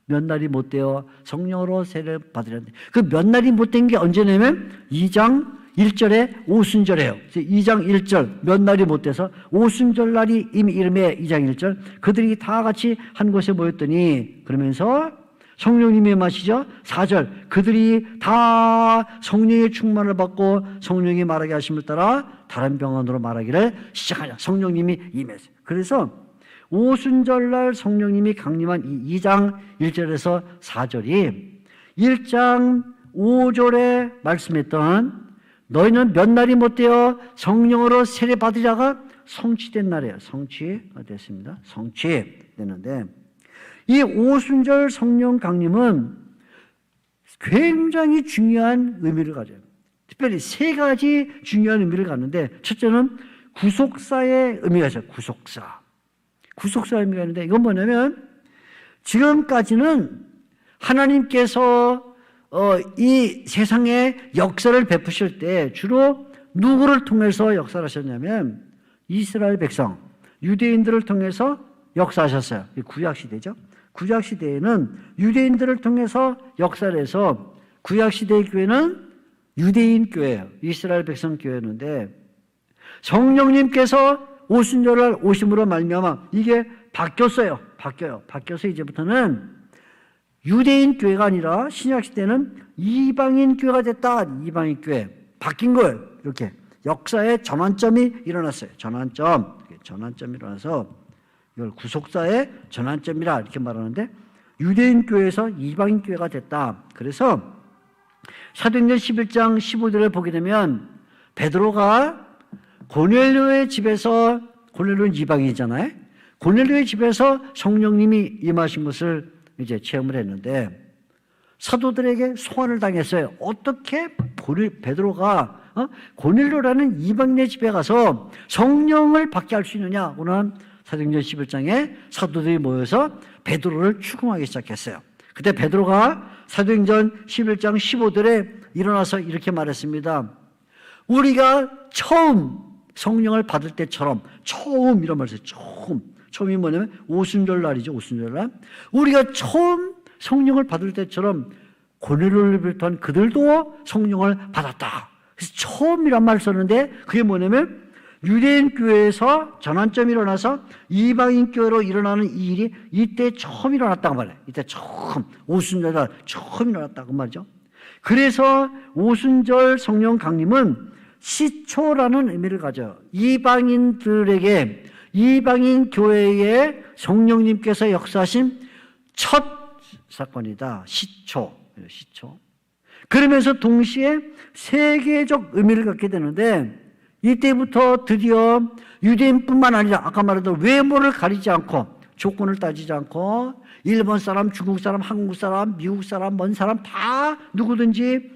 몇 날이 못되어 성령으로 세례를 받으리라. 그 몇 날이 못된 게 언제냐면 2장 1절에 오순절이에요. 2장 1절 몇 날이 못돼서 오순절 날이 이미 이름에 2장 1절 그들이 다 같이 한 곳에 모였더니 그러면서 성령님이 마시죠. 4절 그들이 다 성령의 충만을 받고 성령이 말하게 하심을 따라 다른 병언으로 말하기를 시작하자. 성령님이 임했어요. 그래서 오순절날 성령님이 강림한 2장 1절에서 4절이 1장 5절에 말씀했던 너희는 몇 날이 못되어 성령으로 세례받으리라가 성취된 날이에요. 성취가 됐습니다. 성취됐는데 이 오순절 성령 강림은 굉장히 중요한 의미를 가져요. 특별히 세 가지 중요한 의미를 갖는데, 첫째는 구속사의 의미가 있어요. 구속사의 의미가 있는데, 이건 뭐냐면 지금까지는 하나님께서 이 세상에 역사를 베푸실 때 주로 누구를 통해서 역사를 하셨냐면 이스라엘 백성, 유대인들을 통해서 역사하셨어요. 구약시대죠. 구약시대에는 유대인들을 통해서 역사를 해서, 구약시대의 교회는 유대인 교회예요. 이스라엘 백성 교회였는데, 성령님께서 오순절을 오심으로 말미암아 이게 바뀌었어요. 바뀌어서 이제부터는 유대인 교회가 아니라 신약시대는 이방인 교회가 됐다. 이방인 교회. 바뀐 거예요. 이렇게 역사의 전환점이 일어났어요. 전환점이 일어나서 이걸 구속사의 전환점이라 이렇게 말하는데, 유대인 교회에서 이방인 교회가 됐다. 그래서 사도행전 11장 15절을 보게 되면 베드로가 고넬료의 집에서, 고넬료는 이방인이잖아요. 고넬료의 집에서 성령님이 임하신 것을 이제 체험을 했는데, 사도들에게 소환을 당했어요. 어떻게 베드로가 고넬료라는 이방인의 집에 가서 성령을 받게 할 수 있느냐? 오늘 사도행전 11장에 사도들이 모여서 베드로를 추궁하기 시작했어요. 그때 베드로가 사도행전 11장 15절에 일어나서 이렇게 말했습니다. 우리가 처음 성령을 받을 때처럼, 처음 이런 말을 했어요. 처음이 뭐냐면 오순절 날이죠. 오순절 날. 우리가 처음 성령을 받을 때처럼 고넬료를 비롯한 그들도 성령을 받았다. 그래서 처음이란 말을 썼는데, 그게 뭐냐면 유대인 교회에서 전환점이 일어나서 이방인 교회로 일어나는 이 일이 이때 처음 일어났다고 말해요. 이때 처음, 오순절 날 처음 일어났다고 말이죠. 그래서 오순절 성령 강림은 시초라는 의미를 가져요. 이방인들에게, 이방인 교회에 성령님께서 역사하신 첫 사건이다. 시초. 그러면서 동시에 세계적 의미를 갖게 되는데, 이때부터 드디어 유대인뿐만 아니라 아까 말했던 외모를 가리지 않고, 조건을 따지지 않고, 일본 사람, 중국 사람, 한국 사람, 미국 사람, 먼 사람 다 누구든지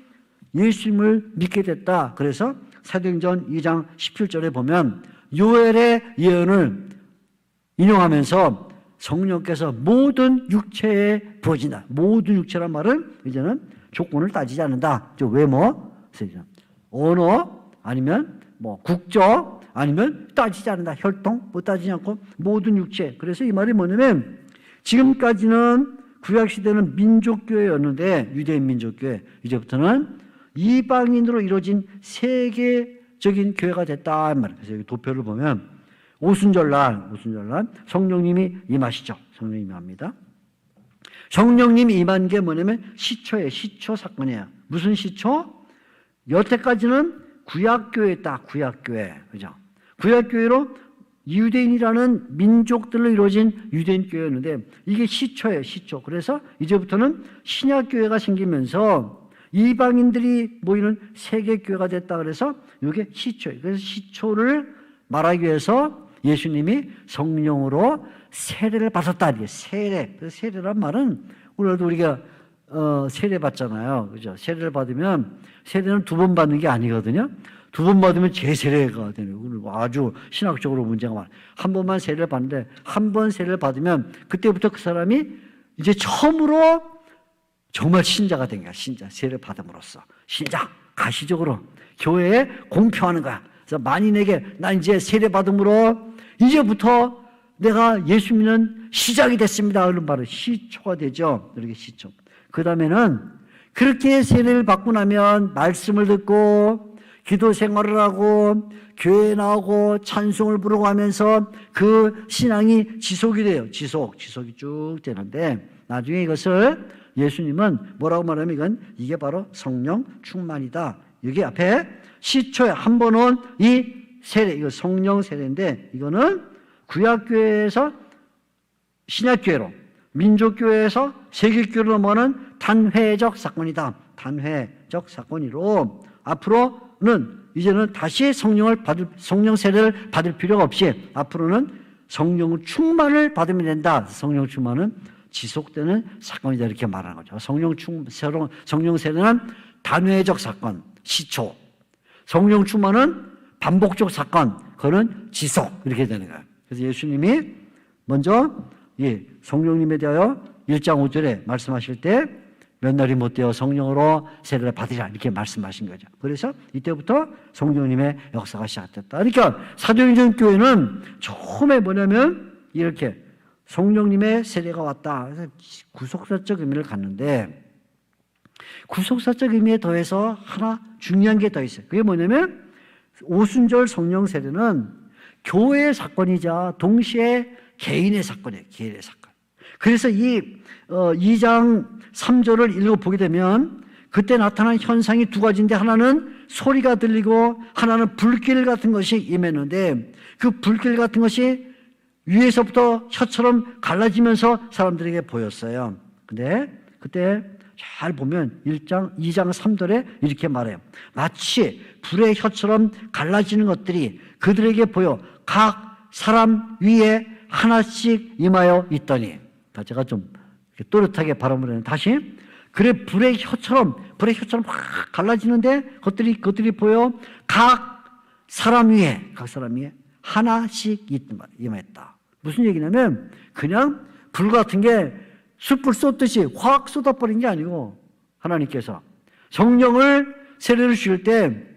예수님을 믿게 됐다. 그래서 사도행전 2장 17절에 보면 요엘의 예언을 인용하면서 성령께서 모든 육체에 부어진다. 모든 육체란 말은 이제는 조건을 따지지 않는다. 외모, 언어, 아니면 국적, 아니면 따지지 않는다. 혈통, 따지지 않고 모든 육체. 그래서 이 말이 뭐냐면, 지금까지는 구약시대는 민족교회였는데, 유대인 민족교회, 이제부터는 이방인으로 이루어진 세계적인 교회가 됐다. 그래서 여기 도표를 보면 오순절날 성령님이 임하시죠. 성령님이 임합니다. 성령님이 임한 게 뭐냐면 시초예요. 시초 사건이에요. 무슨 시초? 여태까지는 구약교회였다. 구약교회. 그죠? 구약교회로 유대인이라는 민족들로 이루어진 유대인교회였는데, 이게 시초예요. 시초. 그래서 이제부터는 신약교회가 생기면서 이방인들이 모이는 세계교회가 됐다. 그래서 이게 시초예요. 그래서 시초를 말하기 위해서 예수님이 성령으로 세례를 받았다. 이게 세례. 그래서 세례란 말은 오늘도 우리가 세례 받잖아요. 그죠? 세례를 받으면, 세례는 두 번 받는 게 아니거든요. 두 번 받으면 재세례가 되는 거예요. 아주 신학적으로 문제가 많아요. 한 번만 세례를 받는데, 한 번 세례를 받으면 그때부터 그 사람이 이제 처음으로 정말 신자가 된 거야. 신자. 세례를 받음으로써. 신자. 가시적으로 교회에 공표하는 거야. 그래서 만인에게 나 이제 세례 받음으로 이제부터 내가 예수 믿는 시작이 됐습니다. 그런 바로 시초가 되죠. 이렇게 시초. 그 다음에는 그렇게 세례를 받고 나면 말씀을 듣고 기도 생활을 하고 교회에 나오고 찬송을 부르고 하면서 그 신앙이 지속이 돼요. 지속이 쭉 되는데, 나중에 이것을 예수님은 뭐라고 말하면 이게 바로 성령 충만이다. 여기 앞에 시초에 한 번 온 이 세례, 이거 성령 세례인데, 이거는 구약교회에서 신약교회로, 민족교회에서 세계교회로 넘어가는 단회적 사건이다. 단회적 사건이로 앞으로는 이제는 다시 성령 세례를 받을 필요가 없이 앞으로는 성령 충만을 받으면 된다. 성령 충만은 지속되는 사건이다 이렇게 말하는 거죠. 성령 세례는 단회적 사건, 시초. 성령 충만은 반복적 사건, 그거는 지속 이렇게 되는 거예요. 그래서 예수님이 먼저 성령님에 대하여 1장 5절에 말씀하실 때 몇 날이 못 되어 성령으로 세례를 받으라 이렇게 말씀하신 거죠. 그래서 이때부터 성령님의 역사가 시작됐다. 그러니까 사도행전 교회는 처음에 뭐냐면 이렇게 성령님의 세례가 왔다. 그래서 구속사적 의미를 갖는데 구속사적 의미에 더해서 하나 중요한 게 더 있어요. 그게 뭐냐면 오순절 성령 세례는 교회의 사건이자 동시에 개인의 사건이에요. 개인의 사건. 그래서 이 2장 3절을 읽어보게 되면 그때 나타난 현상이 두 가지인데 하나는 소리가 들리고 하나는 불길 같은 것이 임했는데 그 불길 같은 것이 위에서부터 혀처럼 갈라지면서 사람들에게 보였어요. 근데 그때 잘 보면 2장 3절에 이렇게 말해요. 마치 불의 혀처럼 갈라지는 것들이 그들에게 보여 각 사람 위에 하나씩 임하여 있더니, 제가 좀 또렷하게 발음을 했는데 다시, 그래 불의 혀처럼 확 갈라지는데 그것들이 보여 각 사람 위에 하나씩 임했다. 무슨 얘기냐면 그냥 불 같은 게 숯불 쏟듯이 확 쏟아버린 게 아니고 하나님께서 성령을 세례를 주실 때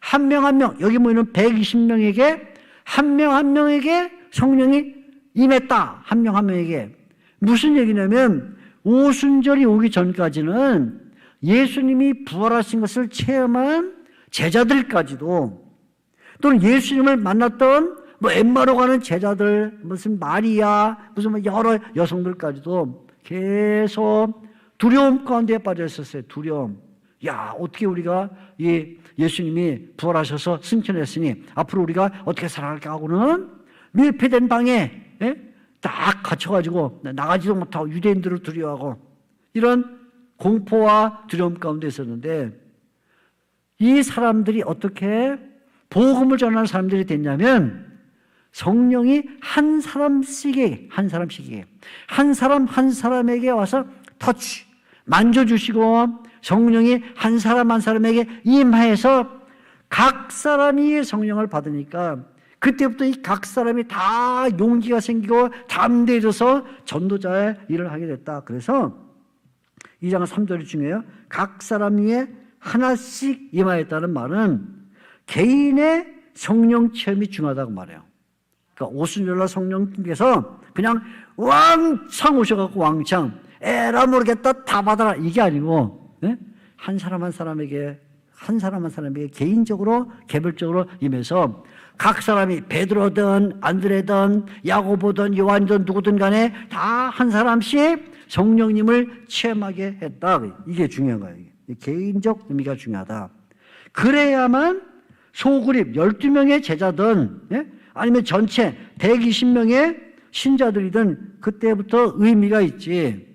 한 명 한 명, 여기 모이는 120명에게 한 명 한 명에게 성령이 임했다. 한 명 한 명에게. 무슨 얘기냐면 오순절이 오기 전까지는 예수님이 부활하신 것을 체험한 제자들까지도, 또는 예수님을 만났던 엠마로 가는 제자들, 무슨 마리아, 무슨 여러 여성들까지도 계속 두려움 가운데 빠져 있었어요. 두려움. 야, 어떻게 우리가 예수님이 부활하셔서 승천했으니 앞으로 우리가 어떻게 살아갈까 하고는 밀폐된 방에 딱 갇혀가지고 나가지도 못하고 유대인들을 두려워하고 이런 공포와 두려움 가운데 있었는데, 이 사람들이 어떻게 복음을 전하는 사람들이 됐냐면 성령이 한 사람씩에게 한 사람에게 와서 터치 만져주시고 성령이 한 사람 한 사람에게 임하여서 각 사람이 성령을 받으니까 그때부터 이 각 사람이 다 용기가 생기고 담대해져서 전도자의 일을 하게 됐다. 그래서 2장 3절이 중요해요. 각 사람 위에 하나씩 임하였다는 말은 개인의 성령 체험이 중요하다고 말해요. 그러니까 오순절날 성령님께서 그냥 왕창 오셔갖고 왕창 에라 모르겠다 다 받아라 이게 아니고 한 사람 한 사람에게 개인적으로 개별적으로 임해서 각 사람이 베드로든 안드레든 야고보든 요한이든 누구든 간에 다 한 사람씩 성령님을 체험하게 했다. 이게 중요한 거예요. 개인적 의미가 중요하다. 그래야만 소그룹 12명의 제자든 아니면 전체 120명의 신자들이든 그때부터 의미가 있지.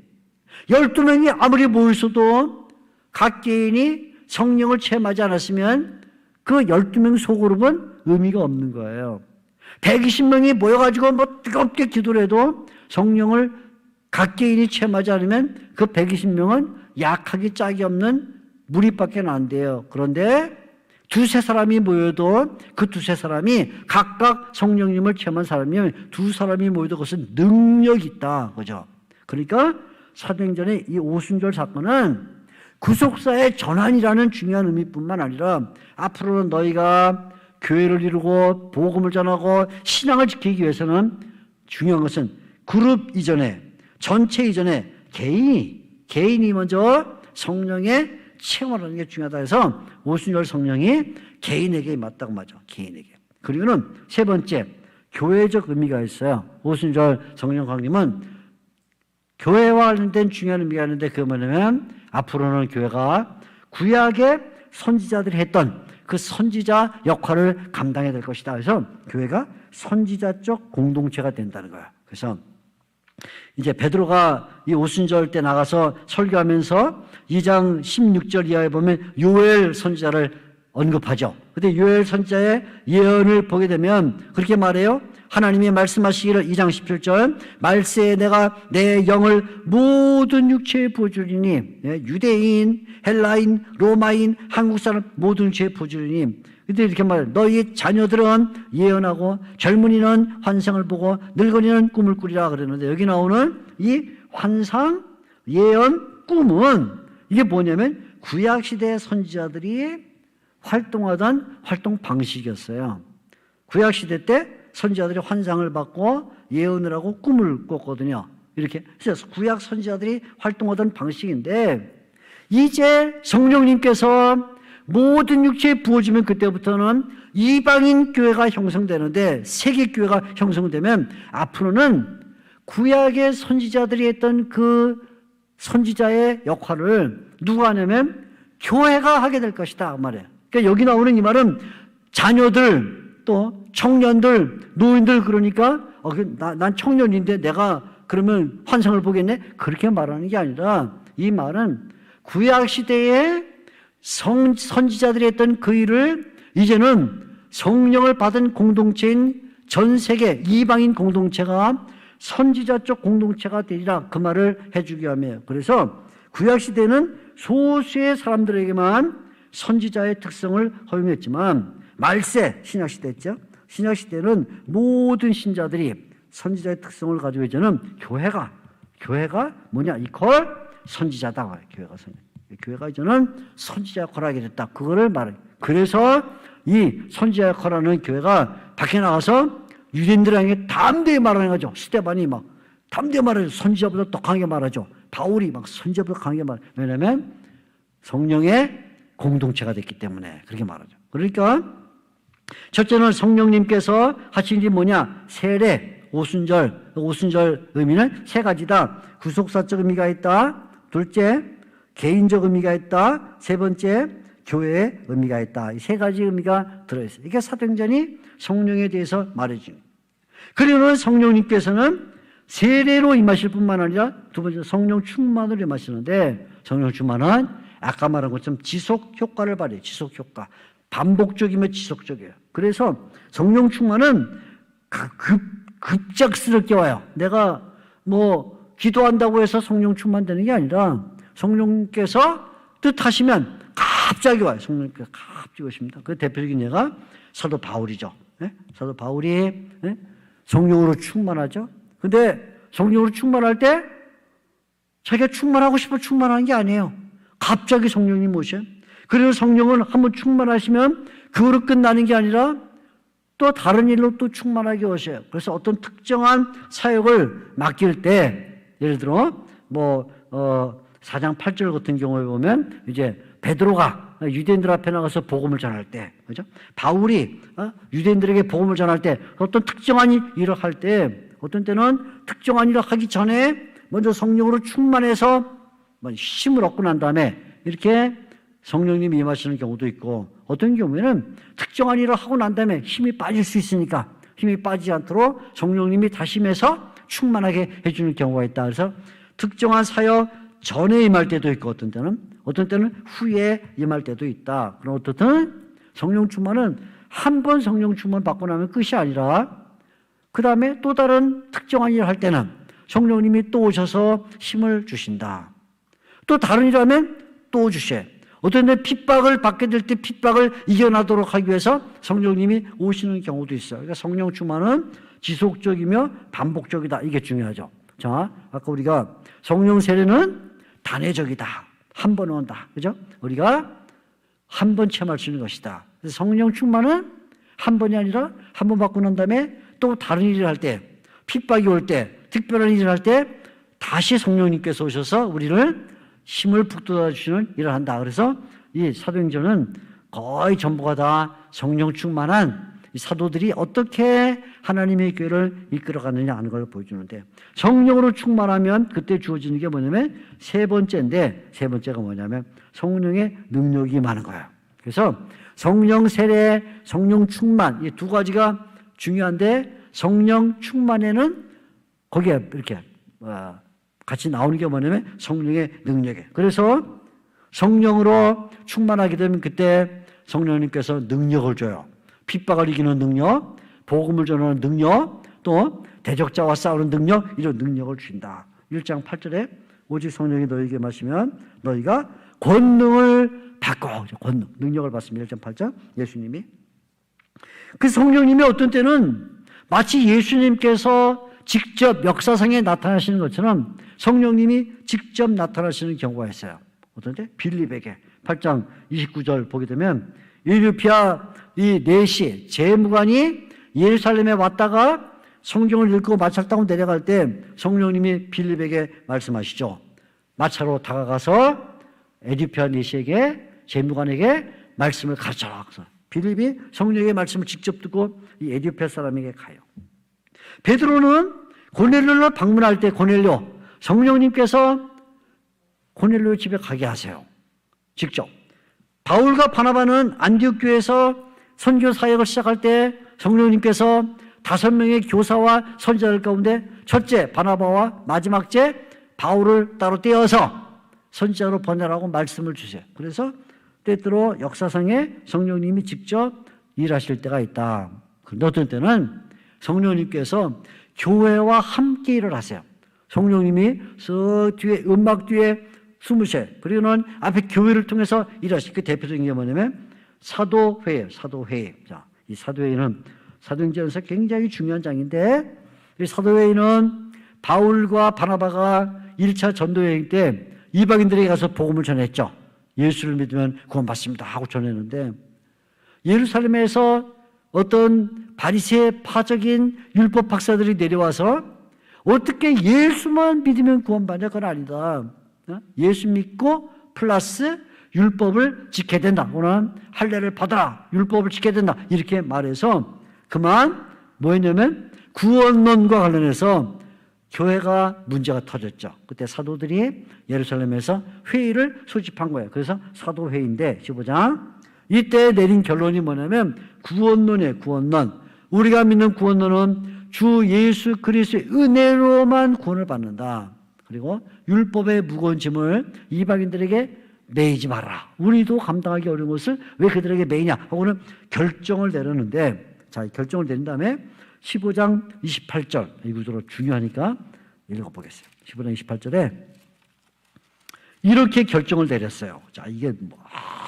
12명이 아무리 모였어도 각 개인이 성령을 체험하지 않았으면 그 12명 소그룹은 의미가 없는 거예요. 120명이 모여가지고 뜨겁게 기도를 해도 성령을 각 개인이 체험하지 않으면 그 120명은 약하기 짝이 없는 무리밖에 안 돼요. 그런데 두세 사람이 모여도 그 두세 사람이 각각 성령님을 체험한 사람이면 두 사람이 모여도 그것은 능력이 있다. 그죠? 그러니까 사도행전의 이 오순절 사건은 구속사의 전환이라는 중요한 의미뿐만 아니라 앞으로는 너희가 교회를 이루고 복음을 전하고 신앙을 지키기 위해서는 중요한 것은 그룹 이전에, 전체 이전에 개인이 먼저 성령의 체험하는 게 중요하다 해서 오순절 성령이 개인에게 맞다고 말하죠. 개인에게. 그리고는 세 번째, 교회적 의미가 있어요. 오순절 성령 강림은 교회와 관련된 중요한 의미가 있는데 그게 뭐냐면 앞으로는 교회가 구약의 선지자들이 했던 그 선지자 역할을 감당해야 될 것이다. 그래서 교회가 선지자적 공동체가 된다는 거야. 그래서 이제 베드로가 이 오순절 때 나가서 설교하면서 2장 16절 이하에 보면 요엘 선지자를 언급하죠. 근데 요엘 선지자의 예언을 보게 되면 그렇게 말해요. 하나님이 말씀하시기를 2장 17절 말세에 내가 내 영을 모든 육체에 부어주리니 유대인, 헬라인, 로마인, 한국 사람 모든 육체에 부어주리니 근데 이렇게 말해요. 너희 자녀들은 예언하고 젊은이는 환상을 보고 늙은이는 꿈을 꾸리라 그러는데 여기 나오는 이 환상, 예언, 꿈은 이게 뭐냐면 구약시대의 선지자들이 활동하던 활동 방식이었어요. 구약시대 때 선지자들이 환상을 받고 예언을 하고 꿈을 꿨거든요. 이렇게. 그래서 구약 선지자들이 활동하던 방식인데 이제 성령님께서 모든 육체에 부어지면 그때부터는 이방인 교회가 형성되는데 세계 교회가 형성되면 앞으로는 구약의 선지자들이 했던 그 선지자의 역할을 누가 하냐면 교회가 하게 될 것이다 그 말이에요. 그러니까 여기 나오는 이 말은 자녀들 또 청년들 노인들 그러니까 난 청년인데 내가 그러면 환상을 보겠네 그렇게 말하는 게 아니라 이 말은 구약 시대에 선지자들이 했던 그 일을 이제는 성령을 받은 공동체인 전 세계 이방인 공동체가 선지자 쪽 공동체가 되리라 그 말을 해주기 위함이에요. 그래서 구약시대는 소수의 사람들에게만 선지자의 특성을 허용했지만 말세 신약시대 했죠. 신약시대는 모든 신자들이 선지자의 특성을 가지고 이제는 교회가 뭐냐 이퀄 선지자다. 교회가 이제는 선지자 역할을 하게 됐다. 그거를 말해요. 그래서 이 선지자 역할을 하는 교회가 밖에 나가서 유대인들에게 담대히 말하는 거죠. 스데반이 막 담대히 말하죠. 선지자보다 더 강하게 말하죠. 바울이 막 선지자보다 강하게 말해요. 왜냐하면 성령의 공동체가 됐기 때문에 그렇게 말하죠. 그러니까 첫째는 성령님께서 하신 일이 뭐냐? 세례, 오순절 의미는 세 가지다. 구속사적 의미가 있다. 둘째, 개인적 의미가 있다. 세 번째, 교회의 의미가 있다. 이 세 가지 의미가 들어있어요. 이게 사도행전이 성령에 대해서 말해줍니다. 그리고는 성령님께서는 세례로 임하실 뿐만 아니라 두 번째 성령 충만으로 임하시는데 성령 충만은 아까 말한 것처럼 지속 효과를 발휘해요. 지속 효과. 반복적이면 지속적이에요. 그래서 성령 충만은 급작스럽게 와요. 내가 뭐 기도한다고 해서 성령 충만되는 게 아니라 성령께서 뜻하시면 갑자기 와요. 성령께서 갑자기 오십니다. 그 대표적인 예가 사도 바울이죠. 네? 사도 바울이 네? 성령으로 충만하죠. 근데 성령으로 충만할 때 자기가 충만하고 싶어 충만한 게 아니에요. 갑자기 성령님 오셔요. 그리고 성령은 한번 충만하시면 그거로 끝나는 게 아니라 또 다른 일로 또 충만하게 오셔요. 그래서 어떤 특정한 사역을 맡길 때 예를 들어 4장 8절 같은 경우에 보면 이제 베드로가 유대인들 앞에 나가서 복음을 전할 때, 그죠? 바울이 유대인들에게 복음을 전할 때 어떤 특정한 일을 할 때 어떤 때는 특정한 일을 하기 전에 먼저 성령으로 충만해서 힘을 얻고 난 다음에 이렇게 성령님이 임하시는 경우도 있고 어떤 경우에는 특정한 일을 하고 난 다음에 힘이 빠질 수 있으니까 힘이 빠지지 않도록 성령님이 다시 임해서 충만하게 해주는 경우가 있다. 그래서 특정한 사역 전에 임할 때도 있고 어떤 때는 후에 임할 때도 있다. 그럼 어떻든 성령 충만은 한 번 성령 충만 받고 나면 끝이 아니라 그 다음에 또 다른 특정한 일을 할 때는 성령님이 또 오셔서 힘을 주신다. 또 다른 일을 하면 또 주셔요. 어떤 때 핍박을 받게 될 때 핍박을 이겨나도록 하기 위해서 성령님이 오시는 경우도 있어요. 그러니까 성령 충만은 지속적이며 반복적이다. 이게 중요하죠. 자, 아까 우리가 성령 세례는 단회적이다. 한 번 온다. 그죠? 우리가 한 번 체험할 수 있는 것이다. 그래서 성령 충만은 한 번이 아니라 한 번 받고 난 다음에 또 다른 일을 할 때, 핍박이 올 때, 특별한 일을 할 때 다시 성령님께서 오셔서 우리를 힘을 북돋아 주시는 일을 한다. 그래서 이 사도행전은 거의 전부가 다 성령 충만한 이 사도들이 어떻게 하나님의 교회를 이끌어가느냐 하는 걸 보여주는데 성령으로 충만하면 그때 주어지는 게 뭐냐면 세 번째인데 세 번째가 뭐냐면 성령의 능력이 많은 거예요. 그래서 성령 세례, 성령 충만 이 두 가지가 중요한데 성령 충만에는 거기에 이렇게 같이 나오는 게 뭐냐면 성령의 능력이에요. 그래서 성령으로 충만하게 되면 그때 성령님께서 능력을 줘요. 핍박을 이기는 능력, 복음을 전하는 능력, 또 대적자와 싸우는 능력, 이런 능력을 주신다. 1장 8절에 오직 성령이 너희에게 마시면 너희가 권능을 받고, 권능, 능력을 받습니다. 1장 8절 예수님이. 그 성령님이 어떤 때는 마치 예수님께서 직접 역사상에 나타나시는 것처럼 성령님이 직접 나타나시는 경우가 있어요. 어떤 때? 빌립에게 8장 29절 보게 되면 에디오피아 이 네시 재무관이 예루살렘에 왔다가 성경을 읽고 마차를 타고 내려갈 때 성령님이 빌립에게 말씀하시죠. 마차로 다가가서 에디오피아 네시에게 재무관에게 말씀을 가르쳐라. 빌립이 성령의 말씀을 직접 듣고 이 에디오피아 사람에게 가요. 베드로는 고넬료를 방문할 때 고넬료, 성령님께서 고넬료 집에 가게 하세요. 직접. 바울과 바나바는 안디옥 교회에서 선교 사역을 시작할 때 성령님께서 5명의 교사와 선지자들 가운데 첫째 바나바와 마지막째 바울을 따로 떼어서 선지자로 보내라고 말씀을 주세요. 그래서 때때로 역사상에 성령님이 직접 일하실 때가 있다. 그런데 어떤 때는 성령님께서 교회와 함께 일을 하세요. 성령님이 저 뒤에 음악 뒤에 숨으셔요. 그리고는 앞에 교회를 통해서 일하시고, 그 대표적인 게 뭐냐면 사도회예요. 사도회. 자, 이 사도회는 사도행전에서 굉장히 중요한 장인데, 이 사도회는 바울과 바나바가 1차 전도여행 때 이방인들에게 가서 복음을 전했죠. 예수를 믿으면 구원받습니다 하고 전했는데, 예루살렘에서 어떤 바리새 파적인 율법 박사들이 내려와서 어떻게 예수만 믿으면 구원받냐? 그건 아니다. 예수 믿고 플러스 율법을 지켜야 된다. 오늘 할례를 받아라. 율법을 지켜야 된다. 이렇게 말해서 그만 뭐였냐면 구원론과 관련해서 교회가 문제가 터졌죠. 그때 사도들이 예루살렘에서 회의를 소집한 거예요. 그래서 사도회의인데 15장 이때 내린 결론이 뭐냐면 구원론이에요. 구원론. 우리가 믿는 구원론은 주 예수 그리스도의 은혜로만 구원을 받는다. 그리고 율법의 무거운 짐을 이방인들에게 매이지 마라. 우리도 감당하기 어려운 것을 왜 그들에게 매이냐 하고는 결정을 내렸는데, 자, 결정을 내린 다음에 15장 28절, 이 구조로 중요하니까 읽어보겠어요. 15장 28절에 이렇게 결정을 내렸어요. 자, 이게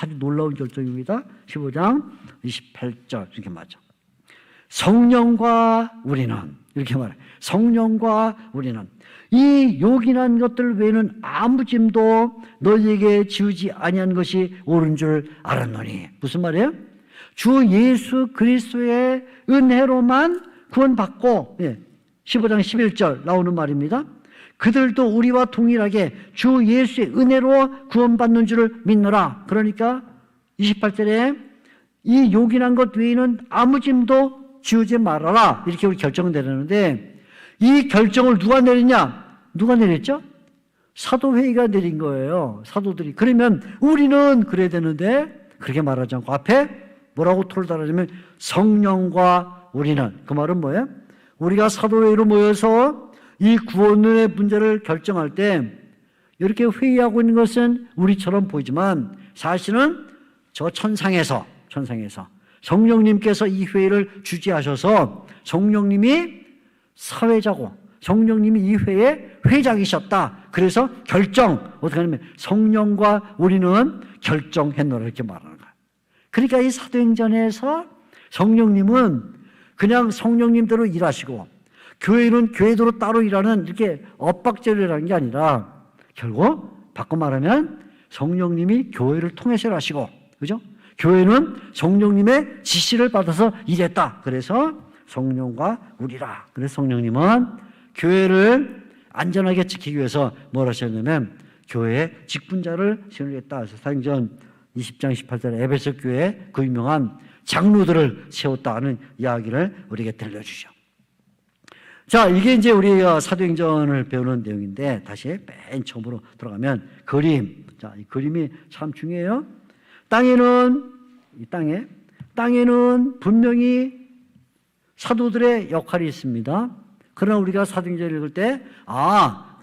아주 놀라운 결정입니다. 15장 28절 이렇게 맞죠. 성령과 우리는, 이렇게 말해요. 성령과 우리는 이 요긴한 것들 외에는 아무 짐도 너희에게 지우지 아니한 것이 옳은 줄 알았노니. 무슨 말이에요? 주 예수 그리스도의 은혜로만 구원받고, 15장 11절 나오는 말입니다. 그들도 우리와 동일하게 주 예수의 은혜로 구원받는 줄을 믿노라. 그러니까 28절에 이 요긴한 것 외에는 아무 짐도 지우지 말아라. 이렇게 우리 결정을 내렸는데, 이 결정을 누가 내리냐? 누가 내렸죠? 사도회의가 내린 거예요. 사도들이. 그러면 우리는 그래야 되는데 그렇게 말하지 않고 앞에 뭐라고 토를 달아주면 성령과 우리는. 그 말은 뭐예요? 우리가 사도회의로 모여서 이 구원론의 문제를 결정할 때 이렇게 회의하고 있는 것은 우리처럼 보이지만 사실은 저 천상에서 성령님께서 이 회의를 주재하셔서 성령님이 사회자고 성령님이 이 회의 회장이셨다. 그래서 어떻게 하냐면 성령과 우리는 결정했노라 이렇게 말하는 거예요. 그러니까 이 사도행전에서 성령님은 그냥 성령님대로 일하시고 교회는 교회대로 따로 일하는 이렇게 엇박자를 게 아니라 결국 바꿔 말하면 성령님이 교회를 통해서 일하시고, 그죠? 교회는 성령님의 지시를 받아서 일했다. 그래서 성령과 우리라. 그래서 성령님은 교회를 안전하게 지키기 위해서 뭘 하셨냐면 교회의 직분자를 세우겠다. 그래서 사도행전 20장 28절에 에베소 교회에 그 유명한 장로들을 세웠다는 이야기를 우리에게 들려주죠. 자, 이게 이제 우리가 사도행전을 배우는 내용인데 다시 맨 처음으로 들어가면 그림. 자, 이 그림이 참 중요해요. 땅에는 분명히 사도들의 역할이 있습니다. 그러나 우리가 사도행전을 읽을 때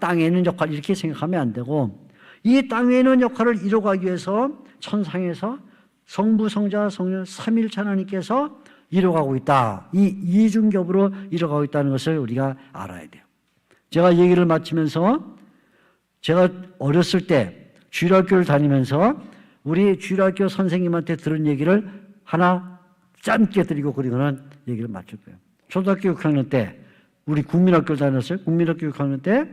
땅에는 역할 이렇게 생각하면 안 되고 이 땅에는 역할을 이뤄가기 위해서 천상에서 성부, 성자, 성령 삼위일체 하나님께서 이뤄가고 있다. 이 이중겹으로 이뤄가고 있다는 것을 우리가 알아야 돼요. 제가 얘기를 마치면서 제가 어렸을 때 주일학교를 다니면서 우리 주일학교 선생님한테 들은 얘기를 하나 짧게 드리고 그리고는 얘기를 마칠 거예요. 초등학교 6학년 때 우리 국민학교를 다녔어요. 국민학교 6학년 때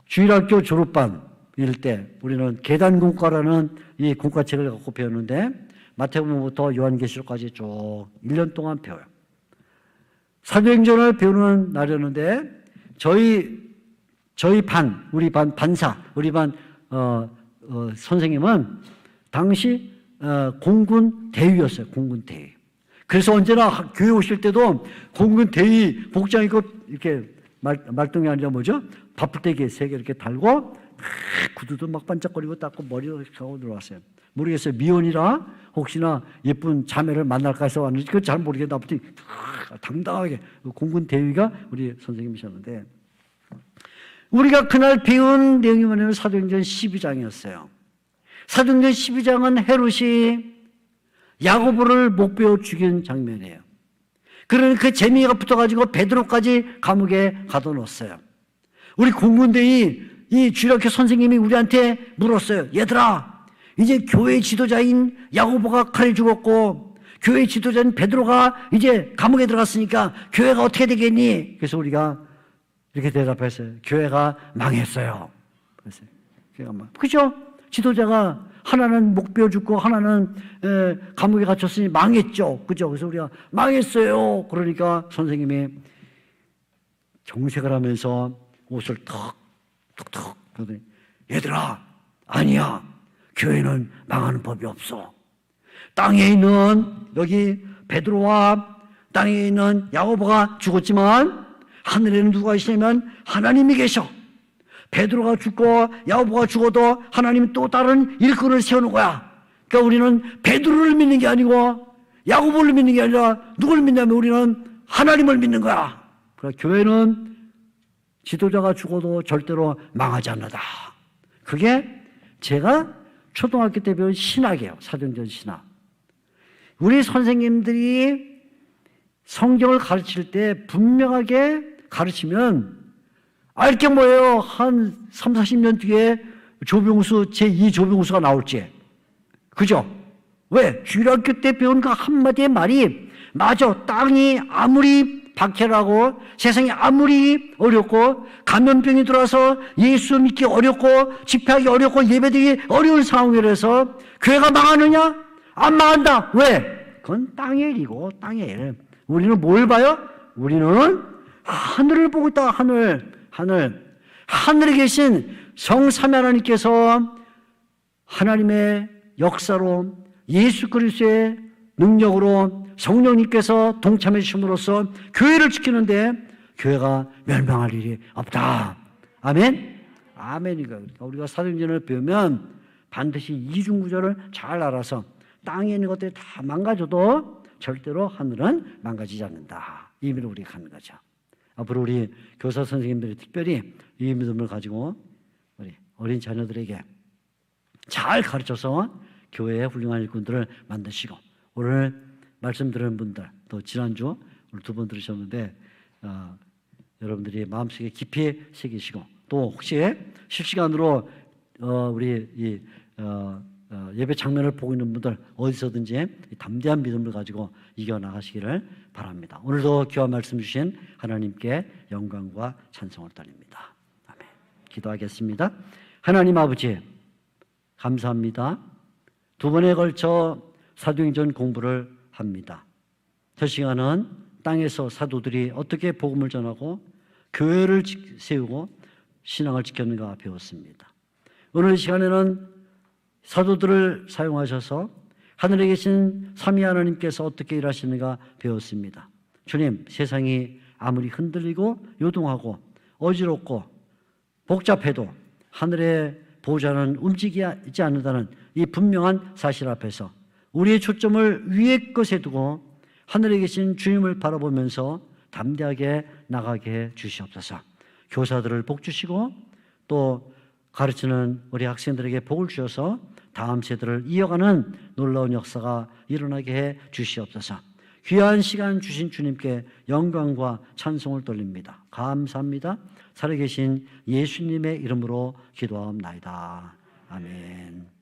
주일학교 졸업반일 때 우리는 계단공과라는 이 공과책을 갖고 배웠는데 마태복음부터 요한계시록까지 쭉 1년 동안 배워요. 사도행전을 배우는 날이었는데 저희 반, 우리 반 반사, 우리 반 선생님은 당시 공군 대위였어요. 공군 대위. 그래서 언제나 교회 오실 때도 공군 대위 복장 입고 이렇게 말똥이 아니라 뭐죠? 바풀대기 3개 이렇게 달고 구두도 막 반짝거리고 닦고 머리도 이렇게 하고 들어왔어요. 모르겠어요. 미혼이라 혹시나 예쁜 자매를 만날까 해서 왔는지 그건 잘 모르겠는데 아무튼 당당하게 공군 대위가 우리 선생님이셨는데 우리가 그날 배운 내용이 뭐냐면 사도행전 12장이었어요. 사도행전 12장은 헤롯이 야고보를 목베어 죽인 장면이에요. 그러니 그 재미가 붙어가지고 베드로까지 감옥에 가둬놓았어요. 우리 공군대위 이 주일학교 선생님이 우리한테 물었어요. 얘들아, 이제 교회 지도자인 야고보가 칼에 죽었고 교회 지도자인 베드로가 이제 감옥에 들어갔으니까 교회가 어떻게 되겠니? 그래서 우리가 이렇게 대답했어요. 교회가 망했어요. 그랬어요. 교회가 그죠? 지도자가 하나는 목베어 죽고 하나는 감옥에 갇혔으니 망했죠. 그죠? 그래서 우리가 망했어요. 그러니까 선생님이 정색을 하면서 옷을 턱턱턱 그러더니 얘들아, 아니야. 교회는 망하는 법이 없어. 땅에 있는 여기 베드로와 땅에 있는 야고보가 죽었지만 하늘에는 누가 있냐면 하나님이 계셔. 베드로가 죽고 야고보가 죽어도 하나님이 또 다른 일꾼을 세우는 거야. 그러니까 우리는 베드로를 믿는 게 아니고 야고보를 믿는 게 아니라 누굴 믿냐면 우리는 하나님을 믿는 거야. 그러니까 교회는 지도자가 죽어도 절대로 망하지 않는다. 그게 제가 초등학교 때 배운 신학이에요. 사도행전 신학. 우리 선생님들이 성경을 가르칠 때 분명하게 가르치면 알게 뭐예요? 한 3, 40년 뒤에 조병수, 제2 조병수가 나올지. 그죠? 왜? 주일학교 때 배운 그 한마디의 말이 맞아. 땅이 아무리 박해라고 세상이 아무리 어렵고 감염병이 들어와서 예수 믿기 어렵고 집회하기 어렵고 예배드리기 어려운 상황이라서 교회가 망하느냐? 안 망한다. 왜? 그건 땅의 일이고 땅의 일. 우리는 뭘 봐요? 우리는 하늘을 보고 있다. 하늘에 계신 성삼위 하나님께서 하나님의 역사로 예수 그리스도의 능력으로 성령님께서 동참해 주심으로써 교회를 지키는데 교회가 멸망할 일이 없다. 아멘? 아멘이니까 우리가 사도행전을 배우면 반드시 이중구조를 잘 알아서 땅에 있는 것들이 다 망가져도 절대로 하늘은 망가지지 않는다. 이 의미로 우리가 가는 거죠. 앞으로 우리 교사 선생님들이 특별히 이 믿음을 가지고 우리 어린 자녀들에게 잘 가르쳐서 교회의 훌륭한 일꾼들을 만드시고 오늘 말씀 들은 분들 또 지난주 오늘 2번 들으셨는데 여러분들이 마음속에 깊이 새기시고 또 혹시 실시간으로 우리 이 예배 장면을 보고 있는 분들 어디서든지 담대한 믿음을 가지고 이겨나가시기를 바랍니다. 오늘도 귀한 말씀 주신 하나님께 영광과 찬송을 드립니다. 아멘. 기도하겠습니다. 하나님 아버지 감사합니다. 2번에 걸쳐 사도행전 공부를 합니다. 저 시간은 땅에서 사도들이 어떻게 복음을 전하고 교회를 세우고 신앙을 지켰는가 배웠습니다. 오늘 이 시간에는 사도들을 사용하셔서 하늘에 계신 삼위 하나님께서 어떻게 일하시는가 배웠습니다. 주님, 세상이 아무리 흔들리고 요동하고 어지럽고 복잡해도 하늘의 보좌는 움직이지 않는다는 이 분명한 사실 앞에서 우리의 초점을 위의 것에 두고 하늘에 계신 주님을 바라보면서 담대하게 나가게 해 주시옵소서. 교사들을 복 주시고 또 가르치는 우리 학생들에게 복을 주셔서 다음 세대를 이어가는 놀라운 역사가 일어나게 해 주시옵소서. 귀한 시간 주신 주님께 영광과 찬송을 돌립니다. 감사합니다. 살아계신 예수님의 이름으로 기도하옵나이다. 아멘.